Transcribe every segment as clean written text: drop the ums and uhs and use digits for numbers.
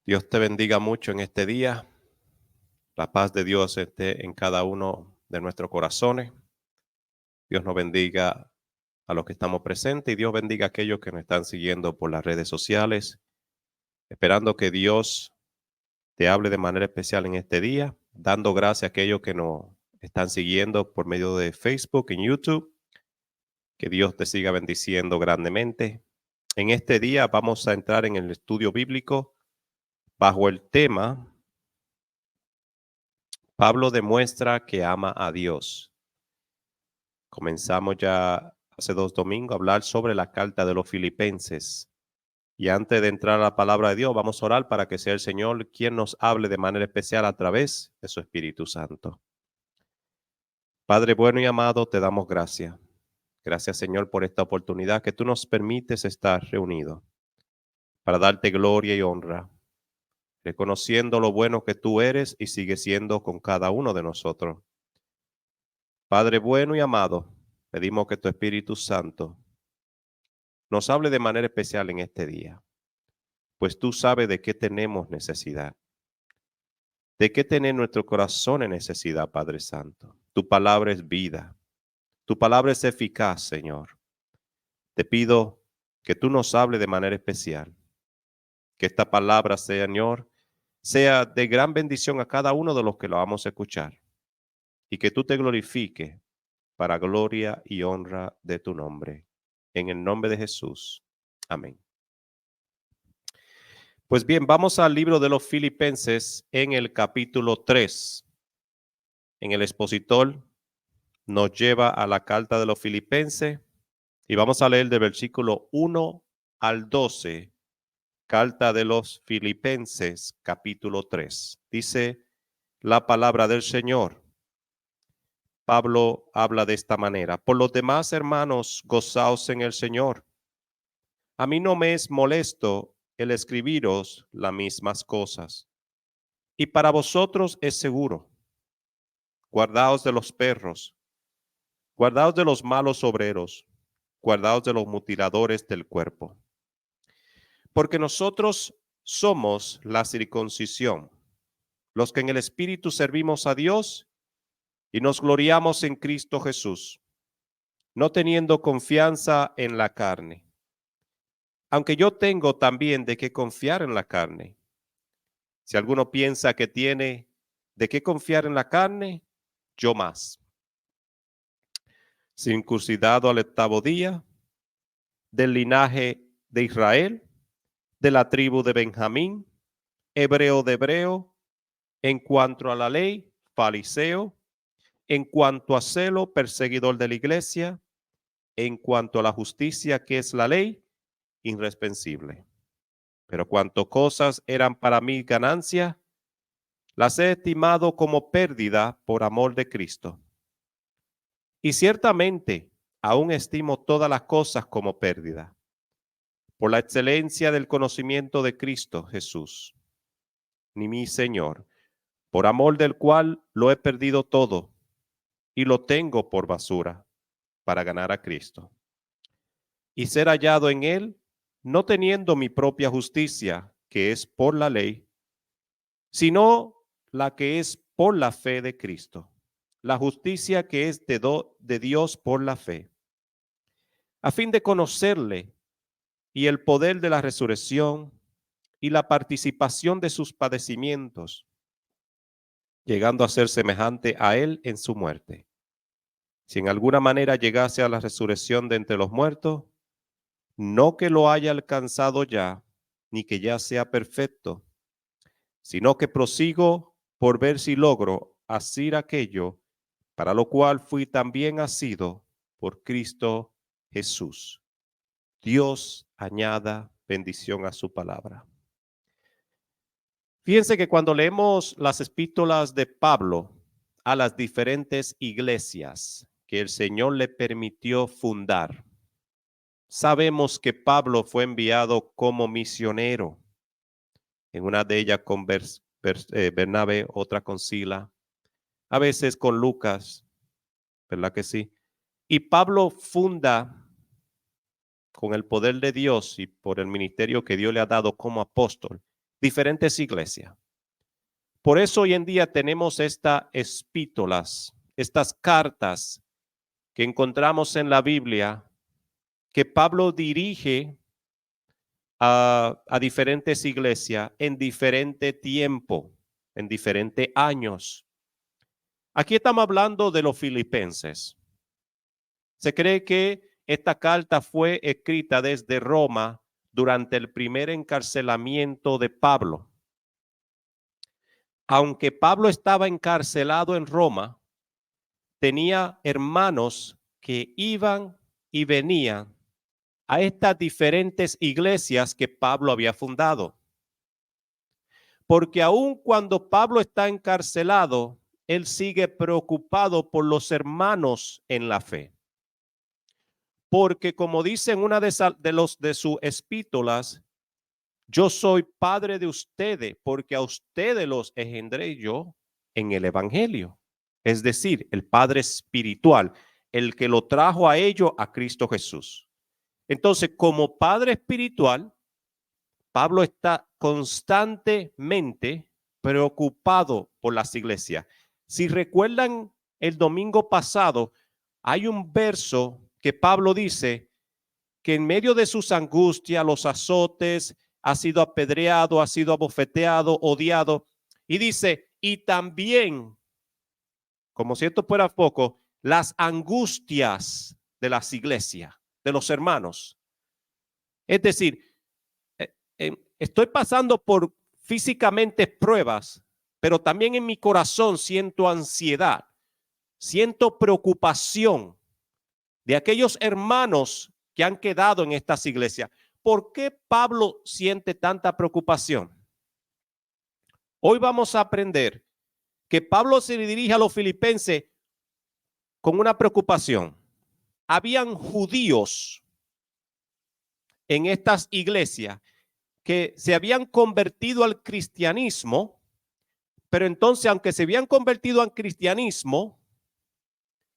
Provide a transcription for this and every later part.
Dios te bendiga mucho en este día. La paz de Dios esté en cada uno de nuestros corazones. Dios nos bendiga a los que estamos presentes y Dios bendiga a aquellos que nos están siguiendo por las redes sociales. Esperando que Dios te hable de manera especial en este día, dando gracias a aquellos que nos están siguiendo por medio de Facebook, en YouTube. Que Dios te siga bendiciendo grandemente. En este día vamos a entrar en el estudio bíblico bajo el tema Pablo demuestra que ama a Dios. Comenzamos ya hace 2 domingos a hablar sobre la carta de los Filipenses. Y antes de entrar a la palabra de Dios, vamos a orar para que sea el Señor quien nos hable de manera especial a través de su Espíritu Santo. Padre bueno y amado, te damos gracias. Gracias, Señor, por esta oportunidad que tú nos permites estar reunidos para darte gloria y honra, reconociendo lo bueno que tú eres y sigues siendo con cada uno de nosotros. Padre bueno y amado, pedimos que tu Espíritu Santo nos hable de manera especial en este día, pues tú sabes de qué tenemos necesidad, de qué tener nuestro corazón en necesidad, Padre Santo. Tu palabra es vida, tu palabra es eficaz, Señor. Te pido que tú nos hables de manera especial, que esta palabra, Señor, sea de gran bendición a cada uno de los que lo vamos a escuchar y que tú te glorifiques para gloria y honra de tu nombre. En el nombre de Jesús. Amén. Pues bien, vamos al libro de los Filipenses en el capítulo 3. En el expositor nos lleva a la carta de los Filipenses y vamos a leer del versículo 1 al 12. Carta de los Filipenses, capítulo 3. Dice la palabra del Señor. Pablo habla de esta manera. Por los demás, hermanos, gozaos en el Señor. A mí no me es molesto el escribiros las mismas cosas. Y para vosotros es seguro. Guardaos de los perros, guardaos de los malos obreros, guardaos de los mutiladores del cuerpo. Porque nosotros somos la circuncisión, los que en el Espíritu servimos a Dios y nos gloriamos en Cristo Jesús, no teniendo confianza en la carne. Aunque yo tengo también de qué confiar en la carne. Si alguno piensa que tiene de qué confiar en la carne, yo más. Circuncidado al 8º día, del linaje de Israel, de la tribu de Benjamín, hebreo de hebreo, en cuanto a la ley, fariseo, en cuanto a celo, perseguidor de la iglesia, en cuanto a la justicia que es la ley, irreprensible. Pero cuanto cosas eran para mí ganancia, las he estimado como pérdida por amor de Cristo. Y ciertamente aún estimo todas las cosas como pérdida, por la excelencia del conocimiento de Cristo Jesús, ni mi Señor, por amor del cual lo he perdido todo y lo tengo por basura para ganar a Cristo y ser hallado en él, no teniendo mi propia justicia, que es por la ley, sino la que es por la fe de Cristo, la justicia que es de Dios por la fe, a fin de conocerle y el poder de la resurrección y la participación de sus padecimientos, llegando a ser semejante a él en su muerte. Si en alguna manera llegase a la resurrección de entre los muertos, no que lo haya alcanzado ya, ni que ya sea perfecto, sino que prosigo por ver si logro hacer aquello para lo cual fui también asido por Cristo Jesús. Dios añada bendición a su palabra. Fíjense que cuando leemos las epístolas de Pablo a las diferentes iglesias que el Señor le permitió fundar, sabemos que Pablo fue enviado como misionero, en una de ellas con Bernabé, otra con Sila, a veces con Lucas, ¿verdad que sí? Y Pablo funda con el poder de Dios y por el ministerio que Dios le ha dado como apóstol, diferentes iglesias. Por eso hoy en día tenemos estas epístolas, estas cartas que encontramos en la Biblia, que Pablo dirige a diferentes iglesias en diferente tiempo, en diferentes años. Aquí estamos hablando de los filipenses. Se cree que esta carta fue escrita desde Roma durante el primer encarcelamiento de Pablo. Aunque Pablo estaba encarcelado en Roma, tenía hermanos que iban y venían a estas diferentes iglesias que Pablo había fundado. Porque aun cuando Pablo está encarcelado, él sigue preocupado por los hermanos en la fe. Porque como dice en una de sus epístolas, yo soy padre de ustedes, porque a ustedes los engendré yo en el evangelio. Es decir, el padre espiritual, el que lo trajo a ellos a Cristo Jesús. Entonces, como padre espiritual, Pablo está constantemente preocupado por las iglesias. Si recuerdan el domingo pasado, hay un verso que Pablo dice que en medio de sus angustias, los azotes, ha sido apedreado, ha sido abofeteado, odiado. Y dice, y también, como si esto fuera poco, las angustias de las iglesias, de los hermanos. Es decir, estoy pasando por físicamente pruebas, pero también en mi corazón siento ansiedad, siento preocupación de aquellos hermanos que han quedado en estas iglesias. ¿Por qué Pablo siente tanta preocupación? Hoy vamos a aprender que Pablo se dirige a los filipenses con una preocupación. Habían judíos en estas iglesias que se habían convertido al cristianismo, pero entonces, aunque se habían convertido al cristianismo,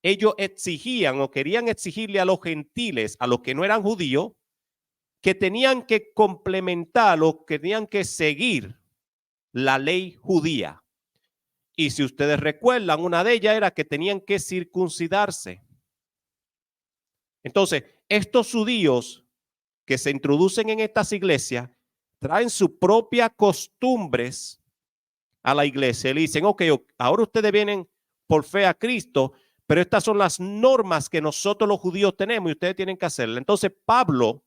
ellos exigían o querían exigirle a los gentiles, a los que no eran judíos, que tenían que complementar o que tenían que seguir la ley judía. Y si ustedes recuerdan, una de ellas era que tenían que circuncidarse. Entonces, estos judíos que se introducen en estas iglesias traen sus propias costumbres a la iglesia. Le dicen, ok, ahora ustedes vienen por fe a Cristo, pero estas son las normas que nosotros los judíos tenemos y ustedes tienen que hacerlas. Entonces, Pablo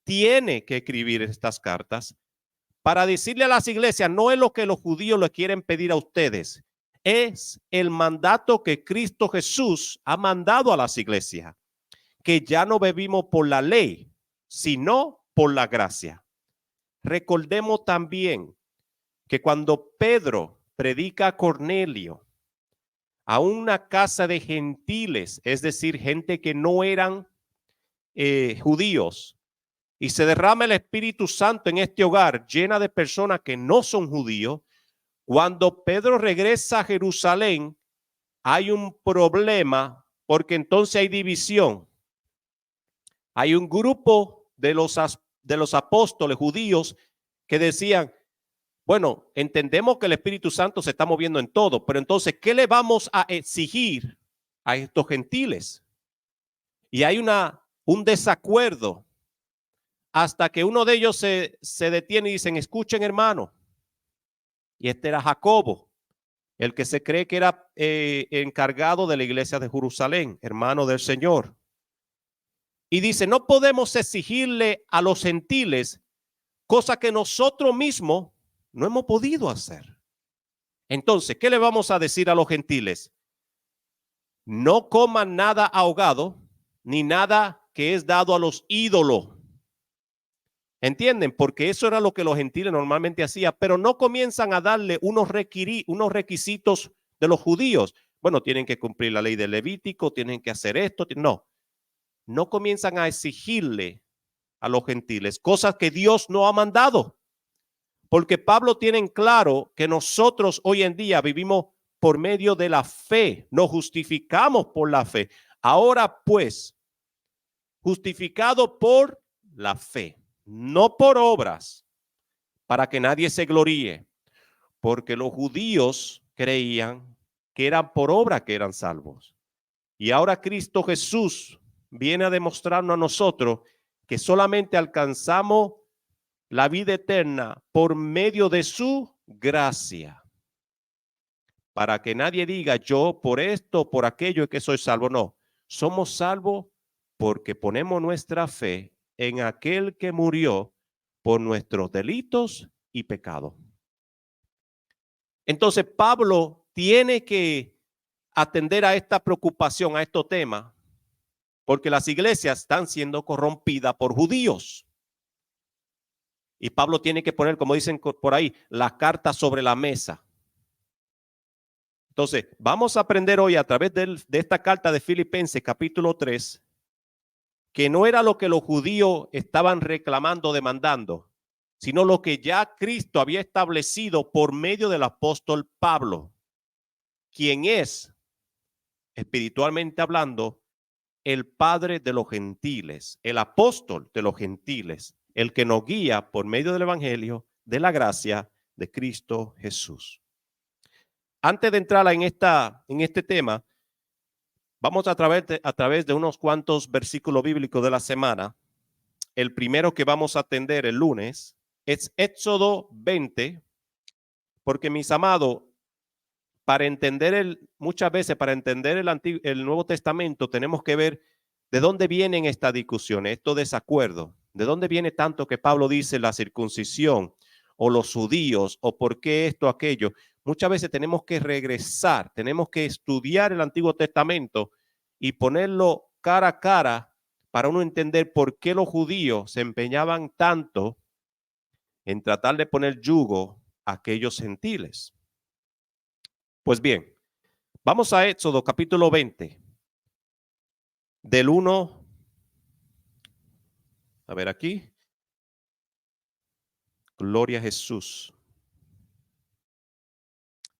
tiene que escribir estas cartas para decirle a las iglesias, no es lo que los judíos le quieren pedir a ustedes, es el mandato que Cristo Jesús ha mandado a las iglesias, que ya no vivimos por la ley, sino por la gracia. Recordemos también que cuando Pedro predica a Cornelio, a una casa de gentiles, es decir, gente que no eran judíos, y se derrama el Espíritu Santo en este hogar llena de personas que no son judíos, cuando Pedro regresa a Jerusalén, hay un problema porque entonces hay división. Hay un grupo de los apóstoles judíos que decían, bueno, entendemos que el Espíritu Santo se está moviendo en todo, pero entonces, ¿qué le vamos a exigir a estos gentiles? Y hay un desacuerdo hasta que uno de ellos se detiene y dicen, escuchen hermano. Y este era Jacobo, el que se cree que era encargado de la iglesia de Jerusalén, hermano del Señor. Y dice, no podemos exigirle a los gentiles cosas que nosotros mismos no hemos podido hacer. Entonces, ¿qué le vamos a decir a los gentiles? No coman nada ahogado, ni nada que es dado a los ídolos. ¿Entienden? Porque eso era lo que los gentiles normalmente hacían, pero no comienzan a darle unos requisitos de los judíos. Bueno, tienen que cumplir la ley del Levítico, tienen que hacer esto. No comienzan a exigirle a los gentiles cosas que Dios no ha mandado. Porque Pablo tiene en claro que nosotros hoy en día vivimos por medio de la fe, nos justificamos por la fe. Ahora pues, justificado por la fe, no por obras, para que nadie se gloríe, porque los judíos creían que eran por obra que eran salvos. Y ahora Cristo Jesús viene a demostrarnos a nosotros que solamente alcanzamos la vida eterna por medio de su gracia. Para que nadie diga yo por esto, por aquello es que soy salvo. No, somos salvos porque ponemos nuestra fe en aquel que murió por nuestros delitos y pecados. Entonces Pablo tiene que atender a esta preocupación, a estos temas, porque las iglesias están siendo corrompidas por judíos. Y Pablo tiene que poner, como dicen por ahí, la carta sobre la mesa. Entonces, vamos a aprender hoy a través de esta carta de Filipenses capítulo 3, que no era lo que los judíos estaban reclamando, demandando, sino lo que ya Cristo había establecido por medio del apóstol Pablo, quien es, espiritualmente hablando, el padre de los gentiles, el apóstol de los gentiles, el que nos guía por medio del evangelio de la gracia de Cristo Jesús. Antes de entrar en este tema, vamos a través de unos cuantos versículos bíblicos de la semana. El primero que vamos a atender el lunes es Éxodo 20, porque mis amados, muchas veces para entender el Nuevo Testamento tenemos que ver de dónde vienen estas discusiones, estos desacuerdos, de dónde viene tanto que Pablo dice la circuncisión o los judíos o por qué esto, aquello. Muchas veces tenemos que regresar, tenemos que estudiar el Antiguo Testamento y ponerlo cara a cara para uno entender por qué los judíos se empeñaban tanto en tratar de poner yugo a aquellos gentiles. Pues bien, vamos a Éxodo capítulo 20, del 1, a ver aquí, gloria a Jesús.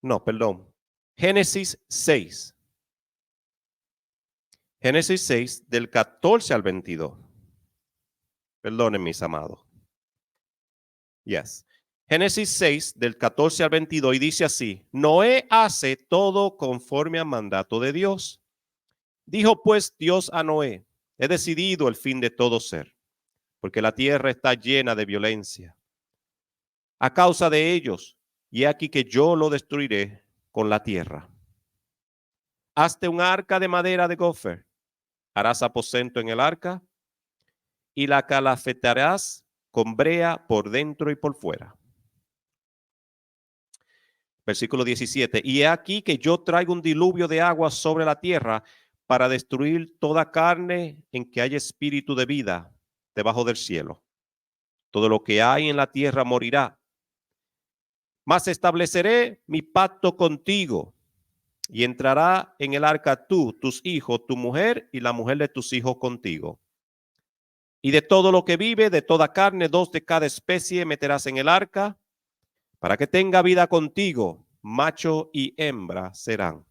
No, perdón, Génesis 6. Génesis 6, del 14 al 22. Perdonen, mis amados. Yes. Génesis 6, del 14 al 22, y dice así: Noé hace todo conforme al mandato de Dios. Dijo pues Dios a Noé: he decidido el fin de todo ser, porque la tierra está llena de violencia a causa de ellos, y aquí que yo lo destruiré con la tierra. Hazte un arca de madera de gofer, harás aposento en el arca y la calafetarás con brea por dentro y por fuera. Versículo 17. Y he aquí que yo traigo un diluvio de agua sobre la tierra para destruir toda carne en que haya espíritu de vida debajo del cielo. Todo lo que hay en la tierra morirá. Mas estableceré mi pacto contigo y entrará en el arca tú, tus hijos, tu mujer y la mujer de tus hijos contigo. Y de todo lo que vive, de toda carne, 2 de cada especie meterás en el arca, para que tenga vida contigo, macho y hembra serán.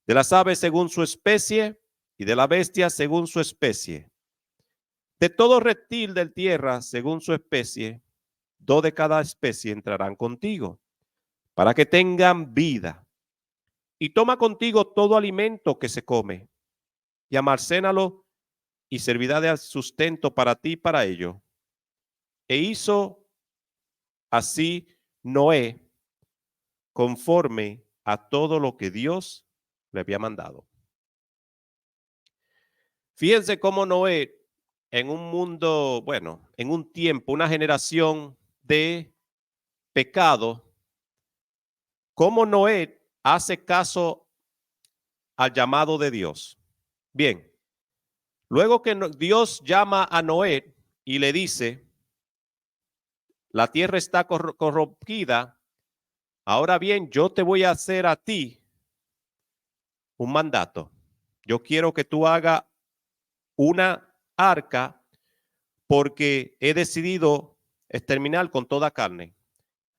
De las aves según su especie, y de la bestia según su especie. De todo reptil del tierra según su especie, 2 de cada especie entrarán contigo, para que tengan vida. Y toma contigo todo alimento que se come, y almacénalo, y servirá de sustento para ti y para ellos. E hizo así Noé conforme a todo lo que Dios le había mandado. Fíjense cómo Noé, en un mundo, bueno, en un tiempo, una generación de pecado, cómo Noé hace caso al llamado de Dios. Bien, luego que Dios llama a Noé y le dice: la tierra está corrompida, ahora bien, yo te voy a hacer a ti un mandato. Yo quiero que tú hagas una arca porque he decidido exterminar con toda carne.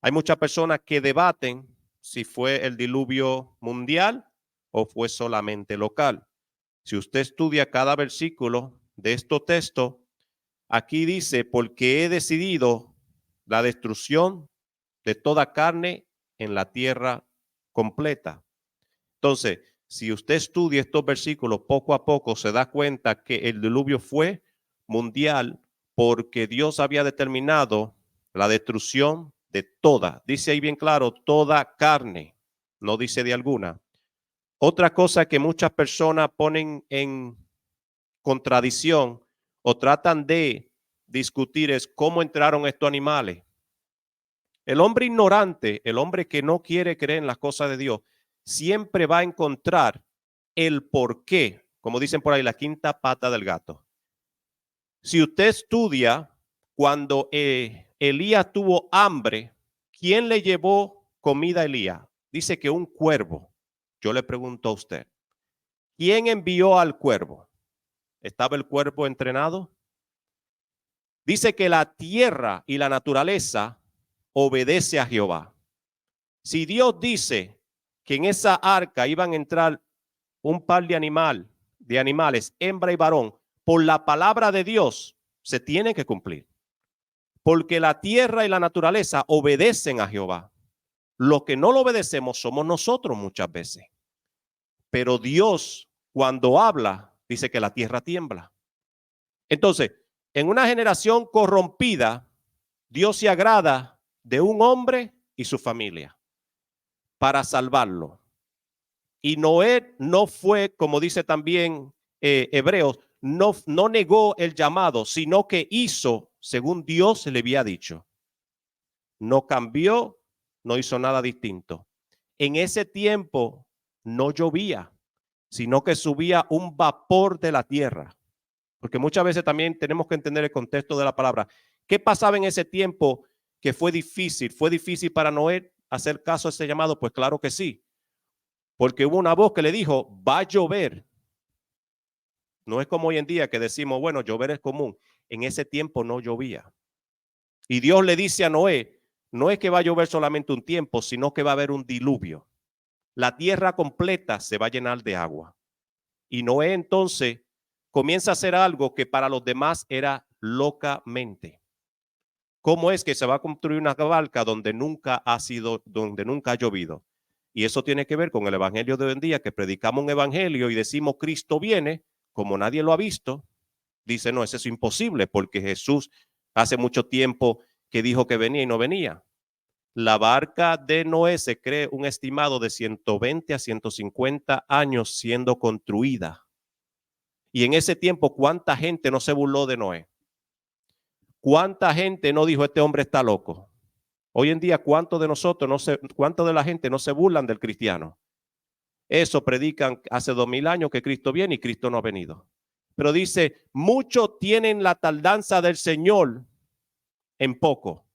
Hay muchas personas que debaten si fue el diluvio mundial o fue solamente local. Si usted estudia cada versículo de estos textos, aquí dice: porque he decidido la destrucción de toda carne en la tierra completa. Entonces, si usted estudia estos versículos poco a poco, se da cuenta que el diluvio fue mundial porque Dios había determinado la destrucción de toda, dice ahí bien claro, toda carne, no dice de alguna. Otra cosa que muchas personas ponen en contradicción o tratan de discutir es cómo entraron estos animales. El hombre ignorante, el hombre que no quiere creer en las cosas de Dios, siempre va a encontrar el por qué, como dicen por ahí, la quinta pata del gato. Si usted estudia cuando Elías tuvo hambre, ¿quién le llevó comida a Elías? Dice que un cuervo. Yo le pregunto a usted, ¿quién envió al cuervo? ¿Estaba el cuervo entrenado? Dice que la tierra y la naturaleza obedece a Jehová. Si Dios dice que en esa arca iban a entrar un par de animales, hembra y varón, por la palabra de Dios se tiene que cumplir. Porque la tierra y la naturaleza obedecen a Jehová. Lo que no lo obedecemos somos nosotros muchas veces. Pero Dios, cuando habla, dice que la tierra tiembla. Entonces, en una generación corrompida, Dios se agrada de un hombre y su familia para salvarlo. Y Noé no fue, como dice también Hebreos, no negó el llamado, sino que hizo según Dios le había dicho. No cambió, no hizo nada distinto. En ese tiempo no llovía, sino que subía un vapor de la tierra. Porque muchas veces también tenemos que entender el contexto de la palabra. ¿Qué pasaba en ese tiempo que fue difícil? ¿Fue difícil para Noé hacer caso a ese llamado? Pues claro que sí. Porque hubo una voz que le dijo, va a llover. No es como hoy en día que decimos, bueno, llover es común. En ese tiempo no llovía. Y Dios le dice a Noé, no es que va a llover solamente un tiempo, sino que va a haber un diluvio. La tierra completa se va a llenar de agua. Y Noé entonces comienza a hacer algo que para los demás era locamente. ¿Cómo es que se va a construir una barca donde nunca ha llovido? Y eso tiene que ver con el evangelio de hoy en día, que predicamos un evangelio y decimos Cristo viene, como nadie lo ha visto. Dice, no, eso es imposible porque Jesús hace mucho tiempo que dijo que venía y no venía. La barca de Noé se cree un estimado de 120 a 150 años siendo construida. Y en ese tiempo, ¿cuánta gente no se burló de Noé? ¿Cuánta gente no dijo, este hombre está loco? Hoy en día, ¿cuántos de nosotros, cuánto de la gente no se burlan del cristiano? Eso predican hace 2000 años que Cristo viene y Cristo no ha venido. Pero dice, muchos tienen la tardanza del Señor en poco.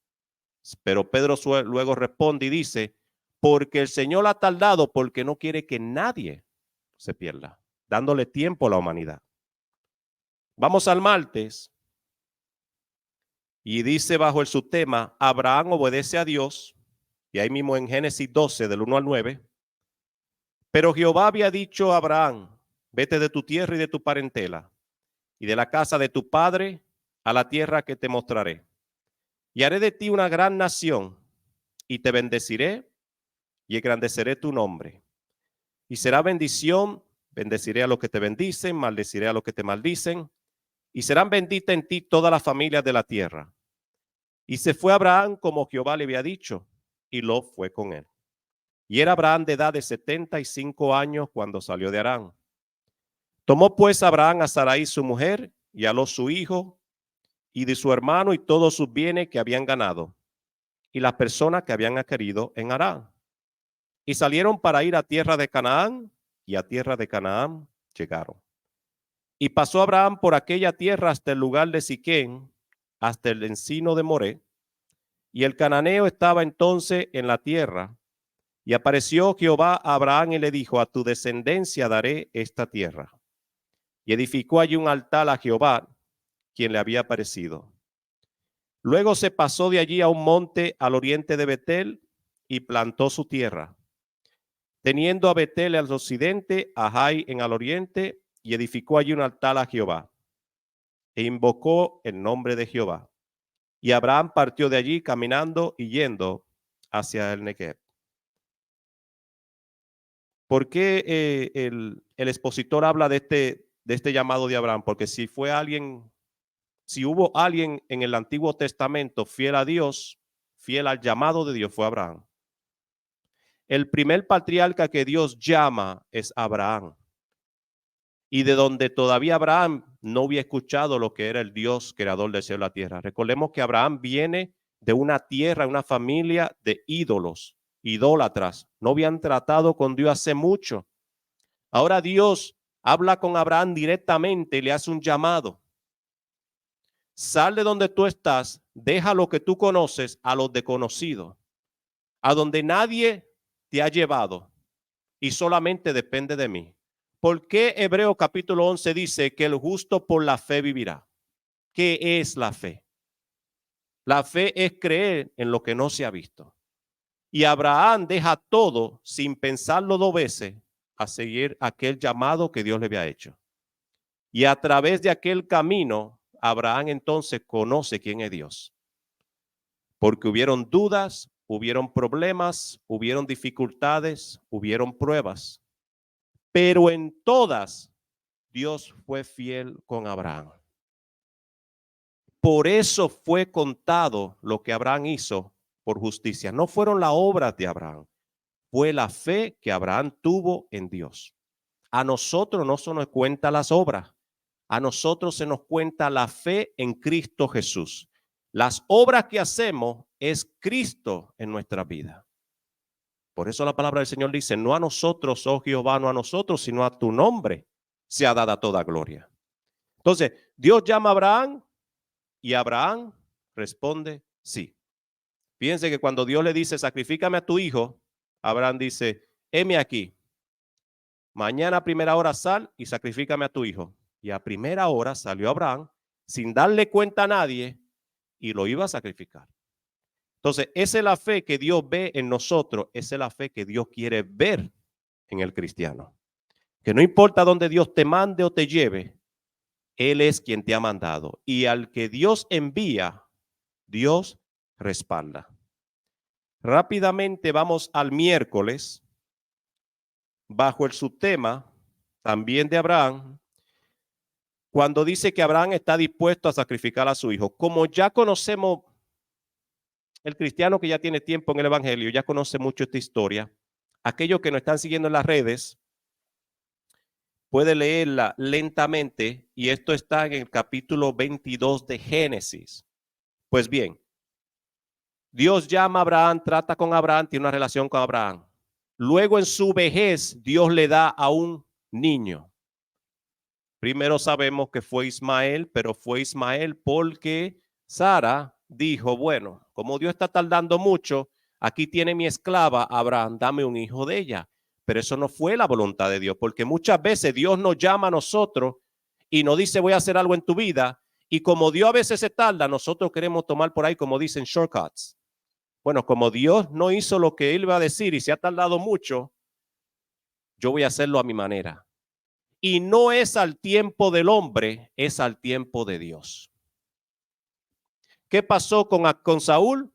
Pero Pedro luego responde y dice, porque el Señor ha tardado porque no quiere que nadie se pierda, dándole tiempo a la humanidad. Vamos al martes y dice bajo el subtema, Abraham obedece a Dios, y ahí mismo en Génesis 12 del 1 al 9, pero Jehová había dicho a Abraham, vete de tu tierra y de tu parentela y de la casa de tu padre a la tierra que te mostraré. Y haré de ti una gran nación y te bendeciré y engrandeceré tu nombre. Y será bendición, bendeciré a los que te bendicen, maldeciré a los que te maldicen, y serán benditas en ti todas las familias de la tierra. Y se fue Abraham como Jehová le había dicho, y Lot fue con él. Y era Abraham de edad de 75 años cuando salió de Harán. Tomó pues Abraham a Sarai su mujer, y a Lot su hijo, y de su hermano y todos sus bienes que habían ganado, y las personas que habían adquirido en Harán. Y salieron para ir a tierra de Canaán, y a tierra de Canaán llegaron. Y pasó Abraham por aquella tierra hasta el lugar de Siquén, hasta el encino de Moré, y el cananeo estaba entonces en la tierra. Y apareció Jehová a Abraham y le dijo, a tu descendencia daré esta tierra. Y edificó allí un altar a Jehová, quien le había aparecido. Luego se pasó de allí a un monte al oriente de Betel y plantó su tierra, teniendo a Betel al occidente, a Jai en al oriente, y edificó allí un altar a Jehová. E invocó el nombre de Jehová. Y Abraham partió de allí caminando y yendo hacia el Negev. ¿Por qué el expositor habla de este llamado de Abraham? Porque si hubo alguien en el Antiguo Testamento fiel a Dios, fiel al llamado de Dios, fue Abraham. El primer patriarca que Dios llama es Abraham. Y de donde todavía Abraham no había escuchado lo que era el Dios creador del cielo y la tierra. Recordemos que Abraham viene de una tierra, una familia de ídolos, idólatras. No habían tratado con Dios hace mucho. Ahora Dios habla con Abraham directamente y le hace un llamado. Sal de donde tú estás, deja lo que tú conoces a los desconocidos, a donde nadie te ha llevado y solamente depende de mí. ¿Por qué Hebreo capítulo 11 dice que el justo por la fe vivirá? ¿Qué es la fe? La fe es creer en lo que no se ha visto. Y Abraham deja todo sin pensarlo dos veces a seguir aquel llamado que Dios le había hecho. Y a través de aquel camino, Abraham entonces conoce quién es Dios. Porque hubieron dudas, hubieron problemas, hubieron dificultades, hubieron pruebas. Pero en todas, Dios fue fiel con Abraham. Por eso fue contado lo que Abraham hizo por justicia. No fueron las obras de Abraham, fue la fe que Abraham tuvo en Dios. A nosotros no se nos cuenta las obras, a nosotros se nos cuenta la fe en Cristo Jesús. Las obras que hacemos es Cristo en nuestra vida. Por eso la palabra del Señor dice, no a nosotros, oh Jehová, no a nosotros, sino a tu nombre sea dada toda gloria. Entonces, Dios llama a Abraham y Abraham responde sí. Fíjense que cuando Dios le dice, sacrifícame a tu hijo, Abraham dice, heme aquí. Mañana a primera hora sal y sacrifícame a tu hijo. Y a primera hora salió Abraham sin darle cuenta a nadie y lo iba a sacrificar. Entonces, esa es la fe que Dios ve en nosotros, esa es la fe que Dios quiere ver en el cristiano. Que no importa dónde Dios te mande o te lleve, Él es quien te ha mandado. Y al que Dios envía, Dios respalda. Rápidamente vamos al miércoles, bajo el subtema también de Abraham, cuando dice que Abraham está dispuesto a sacrificar a su hijo. Como ya conocemos, el cristiano que ya tiene tiempo en el evangelio, ya conoce mucho esta historia. Aquellos que nos están siguiendo en las redes, puede leerla lentamente y esto está en el capítulo 22 de Génesis. Pues bien, Dios llama a Abraham, trata con Abraham, tiene una relación con Abraham. Luego en su vejez, Dios le da a un niño. Primero sabemos que fue Ismael, pero fue Ismael porque Sara dijo, bueno, como Dios está tardando mucho, aquí tiene mi esclava, Abraham, dame un hijo de ella. Pero eso no fue la voluntad de Dios, porque muchas veces Dios nos llama a nosotros y nos dice, voy a hacer algo en tu vida. Y como Dios a veces se tarda, nosotros queremos tomar por ahí, como dicen, shortcuts. Bueno, como Dios no hizo lo que Él iba a decir y se ha tardado mucho, yo voy a hacerlo a mi manera. Y no es al tiempo del hombre, es al tiempo de Dios. ¿Qué pasó con Saúl?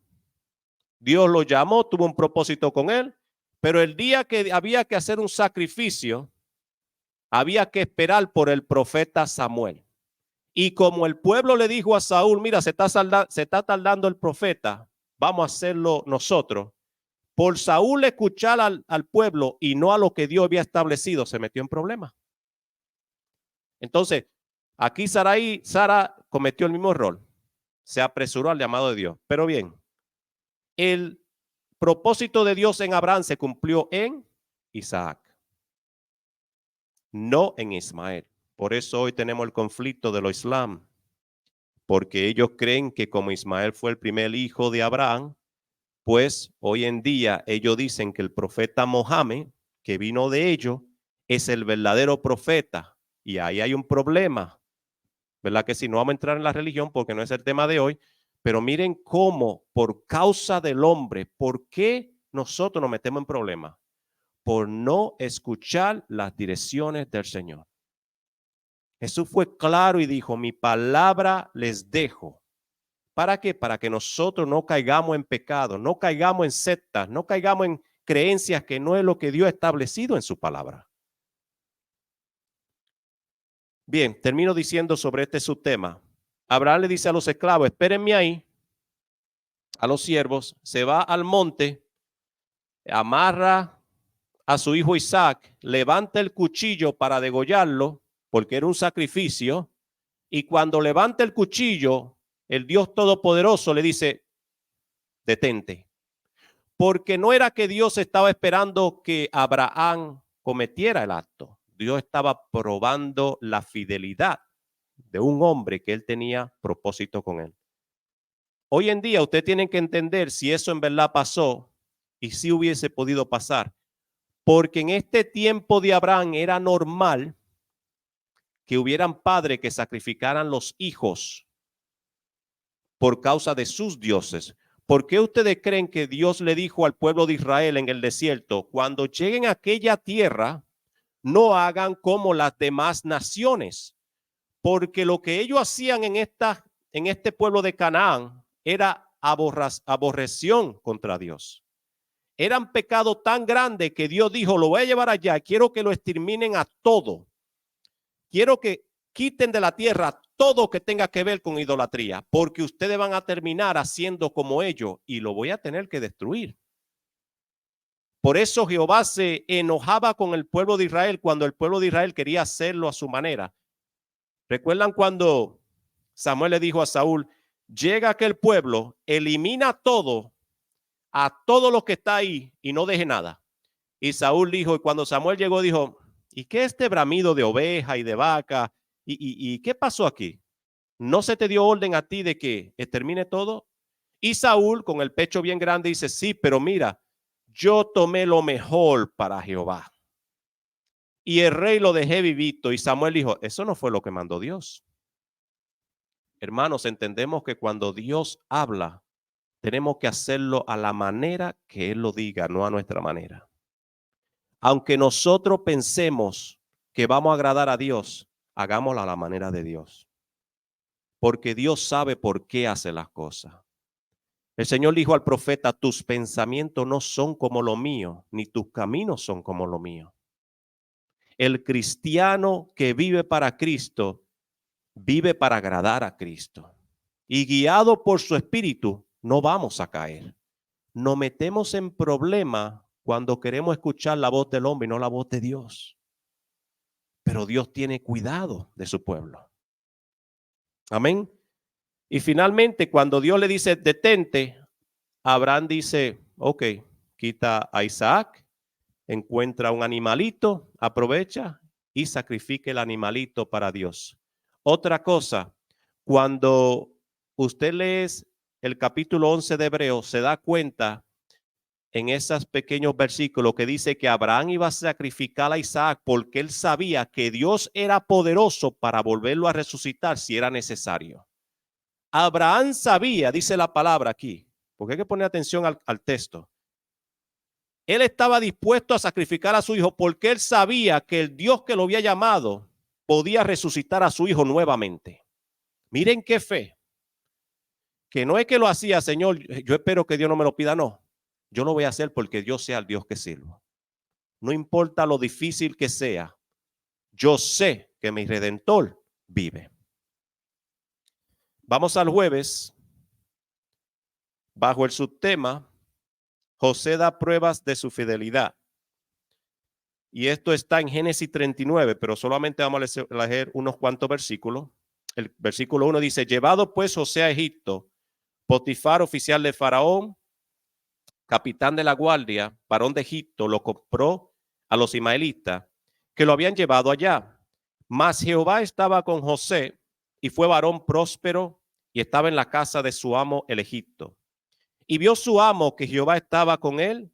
Dios lo llamó, tuvo un propósito con él, pero el día que había que hacer un sacrificio, había que esperar por el profeta Samuel. Y como el pueblo le dijo a Saúl, mira, se está tardando el profeta, vamos a hacerlo nosotros. Por Saúl escuchar al pueblo y no a lo que Dios había establecido, se metió en problemas. Entonces, aquí Sara cometió el mismo error. Se apresuró al llamado de Dios. Pero bien, el propósito de Dios en Abraham se cumplió en Isaac, no en Ismael. Por eso hoy tenemos el conflicto de los islam, porque ellos creen que como Ismael fue el primer hijo de Abraham, pues hoy en día ellos dicen que el profeta Mohammed, que vino de ellos, es el verdadero profeta. Y ahí hay un problema, ¿verdad? Que si no vamos a entrar en la religión porque no es el tema de hoy, pero miren cómo por causa del hombre, ¿por qué nosotros nos metemos en problemas? Por no escuchar las direcciones del Señor. Jesús fue claro y dijo, mi palabra les dejo, ¿Para qué? Para que nosotros no caigamos en pecado, no caigamos en sectas, no caigamos en creencias que no es lo que Dios ha establecido en su palabra. Bien, termino diciendo sobre este subtema. Abraham le dice a los esclavos, espérenme ahí, a los siervos, se va al monte, amarra a su hijo Isaac, levanta el cuchillo para degollarlo, porque era un sacrificio, y cuando levanta el cuchillo, el Dios Todopoderoso le dice, detente, porque no era que Dios estaba esperando que Abraham cometiera el acto, Dios estaba probando la fidelidad de un hombre que él tenía propósito con él. Hoy en día usted tiene que entender si eso en verdad pasó y si hubiese podido pasar, porque en este tiempo de Abraham era normal que hubieran padres que sacrificaran los hijos por causa de sus dioses. ¿Por qué ustedes creen que Dios le dijo al pueblo de Israel en el desierto, cuando lleguen a aquella tierra, no hagan como las demás naciones? Porque lo que ellos hacían en este pueblo de Canaán era aborreción contra Dios. Eran pecados tan grandes que Dios dijo, lo voy a llevar allá, quiero que lo exterminen a todo. Quiero que quiten de la tierra todo que tenga que ver con idolatría, porque ustedes van a terminar haciendo como ellos y lo voy a tener que destruir. Por eso Jehová se enojaba con el pueblo de Israel cuando el pueblo de Israel quería hacerlo a su manera. ¿Recuerdan cuando Samuel le dijo a Saúl, llega aquel pueblo, elimina todo, a todo lo que está ahí y no deje nada? Y Saúl dijo, y cuando Samuel llegó, dijo, ¿y qué es este bramido de oveja y de vaca? ¿Y qué pasó aquí? ¿No se te dio orden a ti de que extermine todo? Y Saúl, con el pecho bien grande, dice, sí, pero mira, yo tomé lo mejor para Jehová. Y el rey lo dejé vivito. Y Samuel dijo, eso no fue lo que mandó Dios. Hermanos, entendemos que cuando Dios habla, tenemos que hacerlo a la manera que Él lo diga, no a nuestra manera. Aunque nosotros pensemos que vamos a agradar a Dios, hagámoslo a la manera de Dios. Porque Dios sabe por qué hace las cosas. El Señor dijo al profeta, tus pensamientos no son como lo mío, ni tus caminos son como lo mío. El cristiano que vive para Cristo, vive para agradar a Cristo. Y guiado por su espíritu, no vamos a caer. Nos metemos en problemas cuando queremos escuchar la voz del hombre y no la voz de Dios. Pero Dios tiene cuidado de su pueblo. Amén. Y finalmente, cuando Dios le dice, detente, Abraham dice, ok, quita a Isaac, encuentra un animalito, aprovecha y sacrifica el animalito para Dios. Otra cosa, cuando usted lee el capítulo 11 de Hebreos, se da cuenta en esos pequeños versículos que dice que Abraham iba a sacrificar a Isaac porque él sabía que Dios era poderoso para volverlo a resucitar si era necesario. Abraham sabía, dice la palabra aquí, porque hay que poner atención al texto. Él estaba dispuesto a sacrificar a su hijo porque él sabía que el Dios que lo había llamado podía resucitar a su hijo nuevamente. Miren qué fe. Que no es que lo hacía, Señor, yo espero que Dios no me lo pida, no. Yo lo voy a hacer porque Dios sea el Dios que sirvo. No importa lo difícil que sea, yo sé que mi Redentor vive. Vamos al jueves, bajo el subtema, José da pruebas de su fidelidad. Y esto está en Génesis 39, pero solamente vamos a leer unos cuantos versículos. El versículo 1 dice, llevado pues José a Egipto, Potifar, oficial de Faraón, capitán de la guardia, varón de Egipto, lo compró a los ismaelitas que lo habían llevado allá. Mas Jehová estaba con José y fue varón próspero y estaba en la casa de su amo el Egipto. Y vio su amo que Jehová estaba con él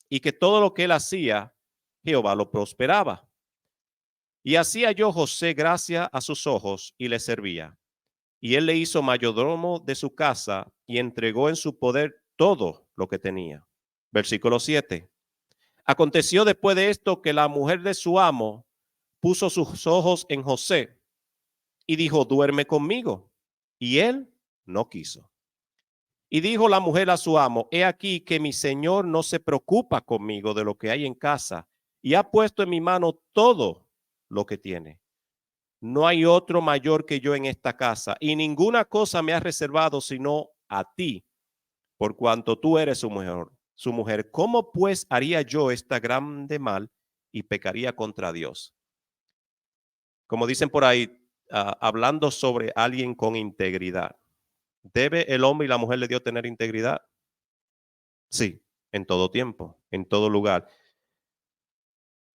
y que todo lo que él hacía, Jehová lo prosperaba. Y hacía yo José gracia a sus ojos y le servía. Y él le hizo mayordomo de su casa y entregó en su poder todo lo que tenía. Versículo 7. Aconteció después de esto que la mujer de su amo puso sus ojos en José y dijo, duerme conmigo. Y él no quiso. Y dijo la mujer a su amo: he aquí que mi señor no se preocupa conmigo de lo que hay en casa, y ha puesto en mi mano todo lo que tiene. No hay otro mayor que yo en esta casa, y ninguna cosa me ha reservado sino a ti, por cuanto tú eres su mujer. ¿Cómo pues haría yo esta grande mal y pecaría contra Dios? Como dicen por ahí, hablando sobre alguien con integridad. ¿Debe el hombre y la mujer de Dios tener integridad? Sí, en todo tiempo, en todo lugar.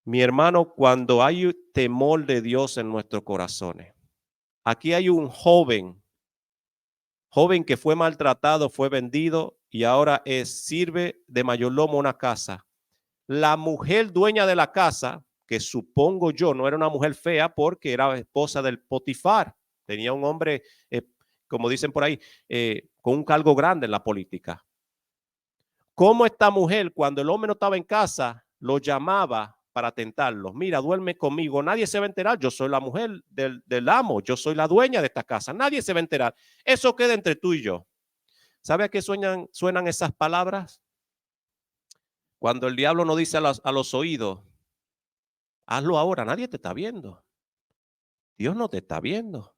Mi hermano, cuando hay temor de Dios en nuestros corazones, aquí hay un joven que fue maltratado, fue vendido y ahora sirve de mayordomo a una casa. La mujer dueña de la casa, que supongo yo no era una mujer fea porque era esposa del Potifar, tenía un hombre, como dicen por ahí, con un cargo grande en la política. Cómo esta mujer, cuando el hombre no estaba en casa, lo llamaba para tentarlo. Mira, duerme conmigo, nadie se va a enterar. Yo soy la mujer del amo, yo soy la dueña de esta casa, nadie se va a enterar. Eso queda entre tú y yo. ¿Sabe a qué suenan esas palabras? Cuando el diablo nos dice a los oídos: hazlo ahora, nadie te está viendo. Dios no te está viendo.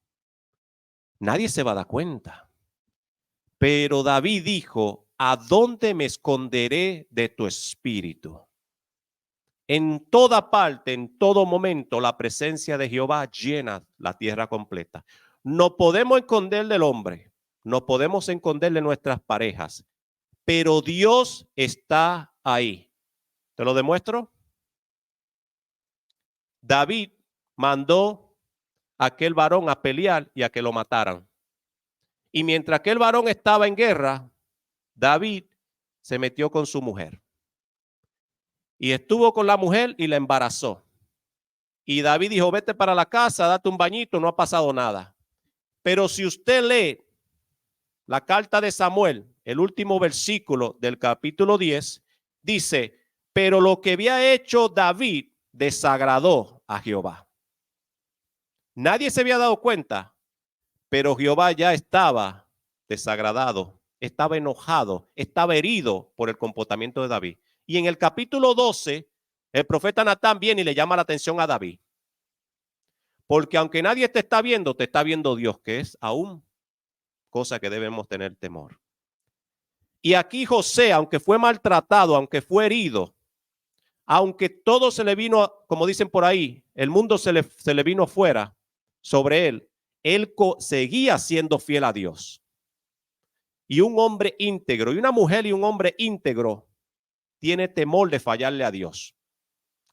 Nadie se va a dar cuenta. Pero David dijo: ¿a dónde me esconderé de tu espíritu? En toda parte, en todo momento, la presencia de Jehová llena la tierra completa. No podemos esconder del hombre, no podemos esconder de nuestras parejas, pero Dios está ahí. ¿Te lo demuestro? David mandó a aquel varón a pelear y a que lo mataran. Y mientras aquel varón estaba en guerra, David se metió con su mujer. Y estuvo con la mujer y la embarazó. Y David dijo: vete para la casa, date un bañito, no ha pasado nada. Pero si usted lee la carta de Samuel, el último versículo del capítulo 10, dice: pero lo que había hecho David desagradó a Jehová. Nadie se había dado cuenta, pero Jehová ya estaba desagradado, estaba enojado, estaba herido por el comportamiento de David. Y en el capítulo 12, el profeta Natán viene y le llama la atención a David. Porque aunque nadie te está viendo Dios, que es aún cosa que debemos tener temor. Y aquí José, aunque fue maltratado, aunque fue herido, aunque todo se le vino, como dicen por ahí, el mundo se le vino fuera sobre él seguía siendo fiel a Dios. Y un hombre íntegro, y una mujer y un hombre íntegro, tiene temor de fallarle a Dios.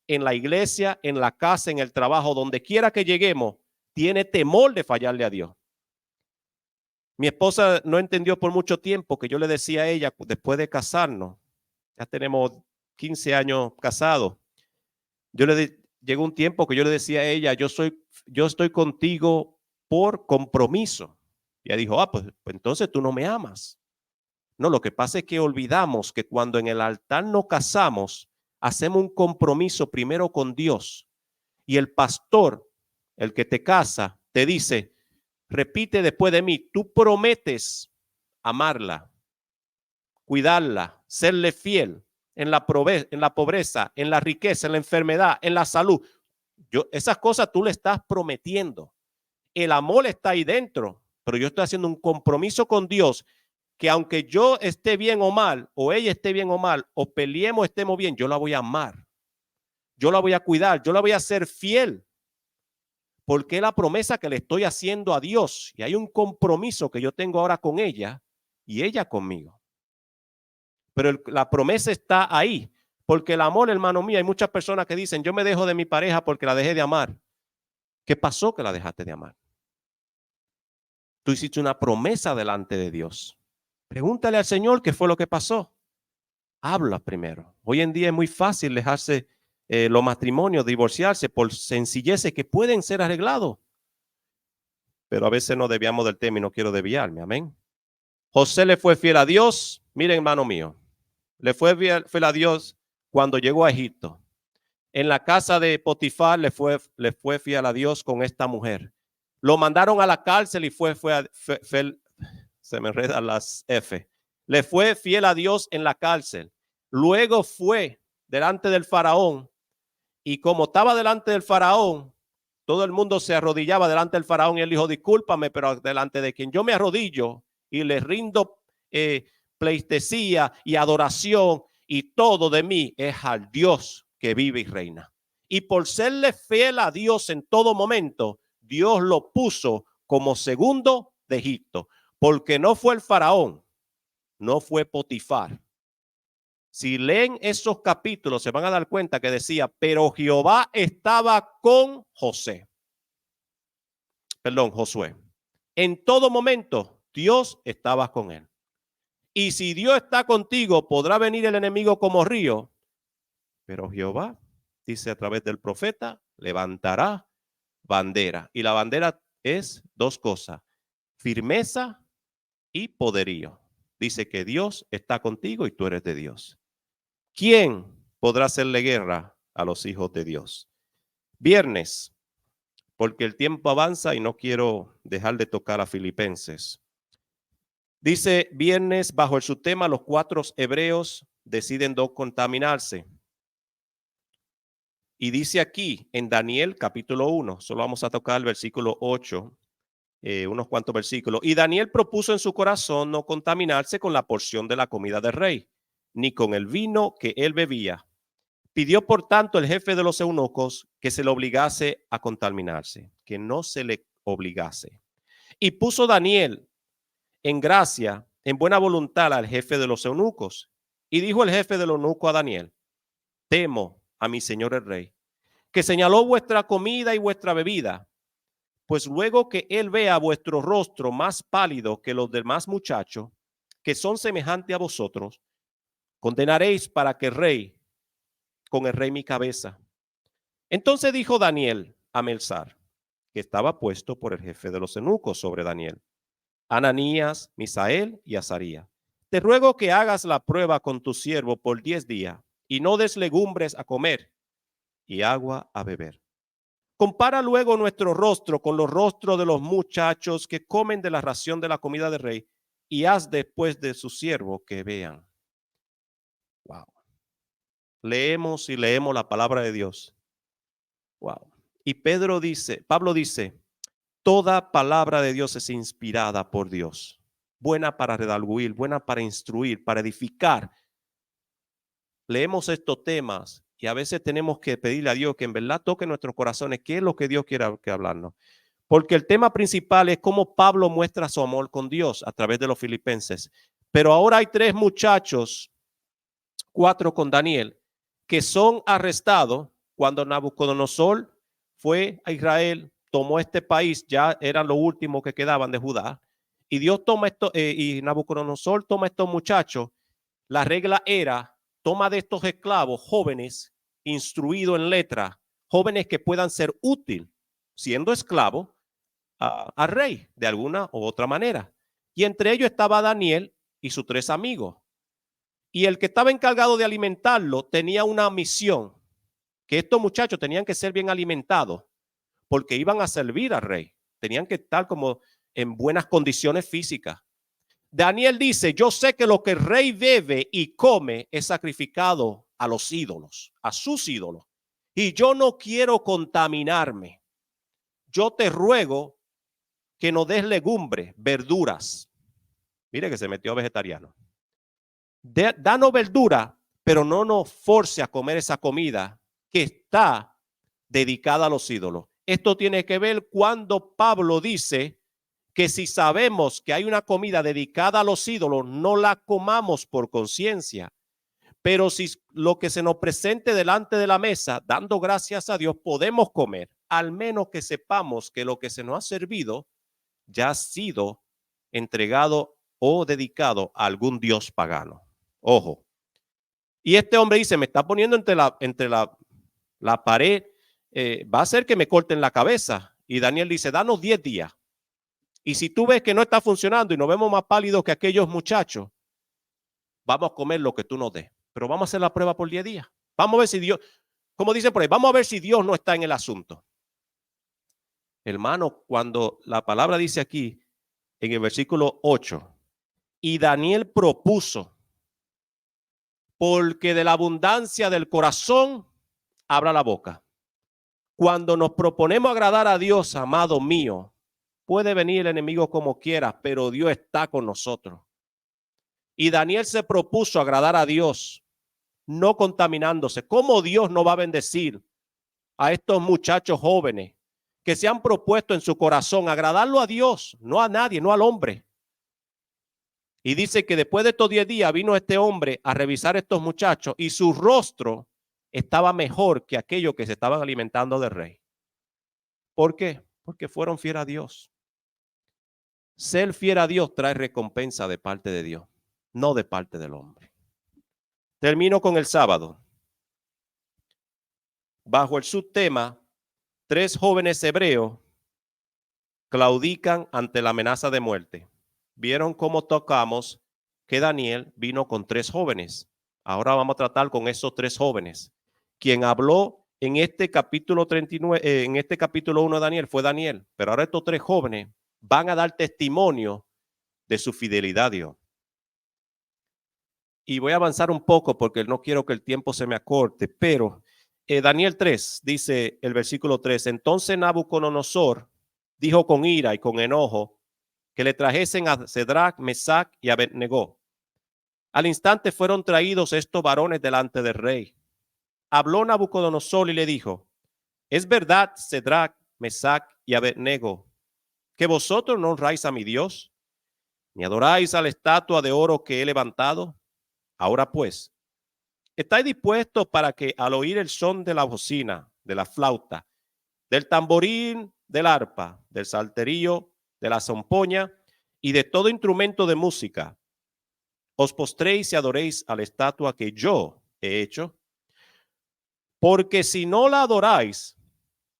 En la iglesia, en la casa, en el trabajo, donde quiera que lleguemos, tiene temor de fallarle a Dios. Mi esposa no entendió por mucho tiempo que yo le decía a ella, después de casarnos, ya tenemos 15 años casados, llegó un tiempo que yo le decía a ella: yo estoy contigo por compromiso. Y ella dijo: pues entonces tú no me amas. No, lo que pasa es que olvidamos que cuando en el altar nos casamos, hacemos un compromiso primero con Dios. Y el pastor, el que te casa, te dice: repite después de mí, tú prometes amarla, cuidarla, serle fiel en la pobreza, en la riqueza, en la enfermedad, en la salud. Esas cosas tú le estás prometiendo. El amor está ahí dentro, pero yo estoy haciendo un compromiso con Dios que aunque yo esté bien o mal, o ella esté bien o mal, o peleemos, estemos bien, yo la voy a amar. Yo la voy a cuidar, yo la voy a hacer fiel. Porque es la promesa que le estoy haciendo a Dios. Y hay un compromiso que yo tengo ahora con ella y ella conmigo. Pero la promesa está ahí. Porque el amor, hermano mío, hay muchas personas que dicen: yo me dejo de mi pareja porque la dejé de amar. ¿Qué pasó que la dejaste de amar? Tú hiciste una promesa delante de Dios. Pregúntale al Señor qué fue lo que pasó. Habla primero. Hoy en día es muy fácil dejarse los matrimonios, divorciarse por sencilleces que pueden ser arreglados. Pero a veces no desviamos del tema y no quiero desviarme. Amén. José le fue fiel a Dios. Miren, hermano mío, le fue fiel a Dios cuando llegó a Egipto. En la casa de Potifar le fue fiel a Dios con esta mujer. Lo mandaron a la cárcel y se me enredan las F. Le fue fiel a Dios en la cárcel. Luego fue delante del faraón y como estaba delante del faraón, todo el mundo se arrodillaba delante del faraón y él dijo, discúlpame, pero delante de quien yo me arrodillo y le rindo pleitesía y adoración y todo de mí es al Dios que vive y reina. Y por serle fiel a Dios en todo momento, Dios lo puso como segundo de Egipto, porque no fue el faraón, no fue Potifar. Si leen esos capítulos se van a dar cuenta que decía, pero Jehová estaba con Josué. En todo momento Dios estaba con él. Y si Dios está contigo, podrá venir el enemigo como río, pero Jehová, dice a través del profeta, levantará bandera. Y la bandera es dos cosas, firmeza y poderío. Dice que Dios está contigo y tú eres de Dios. ¿Quién podrá hacerle guerra a los hijos de Dios? Viernes, porque el tiempo avanza y no quiero dejar de tocar a Filipenses. Dice viernes, bajo el subtema, los 4 hebreos deciden no contaminarse. Y dice aquí en Daniel capítulo 1, solo vamos a tocar el versículo 8, unos cuantos versículos. Y Daniel propuso en su corazón no contaminarse con la porción de la comida del rey, ni con el vino que él bebía. Pidió por tanto el jefe de los eunucos que se le obligase a contaminarse, que no se le obligase. Y puso Daniel en gracia, en buena voluntad al jefe de los eunucos. Y dijo el jefe del eunuco a Daniel, temo a mi señor el rey, que señaló vuestra comida y vuestra bebida, pues luego que él vea vuestro rostro más pálido que los demás muchachos, que son semejantes a vosotros, condenaréis para que con el rey mi cabeza. Entonces dijo Daniel a Melzar, que estaba puesto por el jefe de los eunucos sobre Daniel, Ananías, Misael y Azarías, te ruego que hagas la prueba con tu siervo por 10 días y no des legumbres a comer y agua a beber. Compara luego nuestro rostro con los rostros de los muchachos que comen de la ración de la comida del rey y haz después de su siervo que vean. Wow. Leemos y leemos la palabra de Dios. Wow. Y Pablo dice, toda palabra de Dios es inspirada por Dios, buena para redarguir, buena para instruir, para edificar. Leemos estos temas y a veces tenemos que pedirle a Dios que en verdad toque nuestros corazones, qué es lo que Dios quiere que hablarnos. Porque el tema principal es cómo Pablo muestra su amor con Dios a través de los filipenses. Pero ahora hay 3 muchachos, 4 con Daniel, que son arrestados cuando Nabucodonosor fue a Israel, tomó este país, ya eran los últimos que quedaban de Judá, y Dios toma esto, y Nabucodonosor toma estos muchachos. La regla era, toma de estos esclavos jóvenes, instruidos en letra, jóvenes que puedan ser útiles, siendo esclavos, al rey, de alguna u otra manera. Y entre ellos estaba Daniel y sus 3 amigos. Y el que estaba encargado de alimentarlo tenía una misión, que estos muchachos tenían que ser bien alimentados, porque iban a servir al rey. Tenían que estar como en buenas condiciones físicas. Daniel dice, yo sé que lo que el rey bebe y come es sacrificado a los ídolos, a sus ídolos. Y yo no quiero contaminarme. Yo te ruego que nos des legumbres, verduras. Mire que se metió vegetariano. Danos verdura, pero no nos force a comer esa comida que está dedicada a los ídolos. Esto tiene que ver cuando Pablo dice que si sabemos que hay una comida dedicada a los ídolos, no la comamos por conciencia. Pero si lo que se nos presente delante de la mesa, dando gracias a Dios, podemos comer, al menos que sepamos que lo que se nos ha servido ya ha sido entregado o dedicado a algún dios pagano. Ojo. Y este hombre dice, me está poniendo entre la pared, va a hacer que me corten la cabeza. Y Daniel dice, danos 10 días. Y si tú ves que no está funcionando y nos vemos más pálidos que aquellos muchachos, vamos a comer lo que tú nos des. Pero vamos a hacer la prueba por 10 días. Vamos a ver si Dios, como dicen por ahí, vamos a ver si Dios no está en el asunto. Hermano, cuando la palabra dice aquí, en el versículo 8, Y Daniel propuso, porque de la abundancia del corazón habla la boca. Cuando nos proponemos agradar a Dios, amado mío, puede venir el enemigo como quiera, pero Dios está con nosotros. Y Daniel se propuso agradar a Dios, no contaminándose. ¿Cómo Dios no va a bendecir a estos muchachos jóvenes que se han propuesto en su corazón agradarlo a Dios, no a nadie, no al hombre? Y dice que después de estos 10 días vino este hombre a revisar a estos muchachos y su rostro estaba mejor que aquellos que se estaban alimentando del rey. ¿Por qué? Porque fueron fieles a Dios. Ser fiel a Dios trae recompensa de parte de Dios, no de parte del hombre. Termino con el sábado. Bajo el subtema, 3 jóvenes hebreos claudican ante la amenaza de muerte. Vieron cómo tocamos que Daniel vino con 3 jóvenes. Ahora vamos a tratar con esos 3 jóvenes. Quien habló en este capítulo 39, en este capítulo 1 de Daniel fue Daniel, pero ahora estos 3 jóvenes van a dar testimonio de su fidelidad a Dios. Y voy a avanzar un poco porque no quiero que el tiempo se me acorte, pero Daniel 3 dice el versículo 3, entonces Nabucodonosor dijo con ira y con enojo que le trajesen a Sadrach, Mesach y Abednego. Al instante fueron traídos estos varones delante del rey. Habló Nabucodonosor y le dijo, es verdad, Sadrach, Mesach y Abednego, que vosotros no honráis a mi Dios, ni adoráis a la estatua de oro que he levantado. Ahora pues, ¿estáis dispuestos para que al oír el son de la bocina, de la flauta, del tamborín, del arpa, del salterio, de la zampoña y de todo instrumento de música, os postréis y adoréis a la estatua que yo he hecho? Porque si no la adoráis,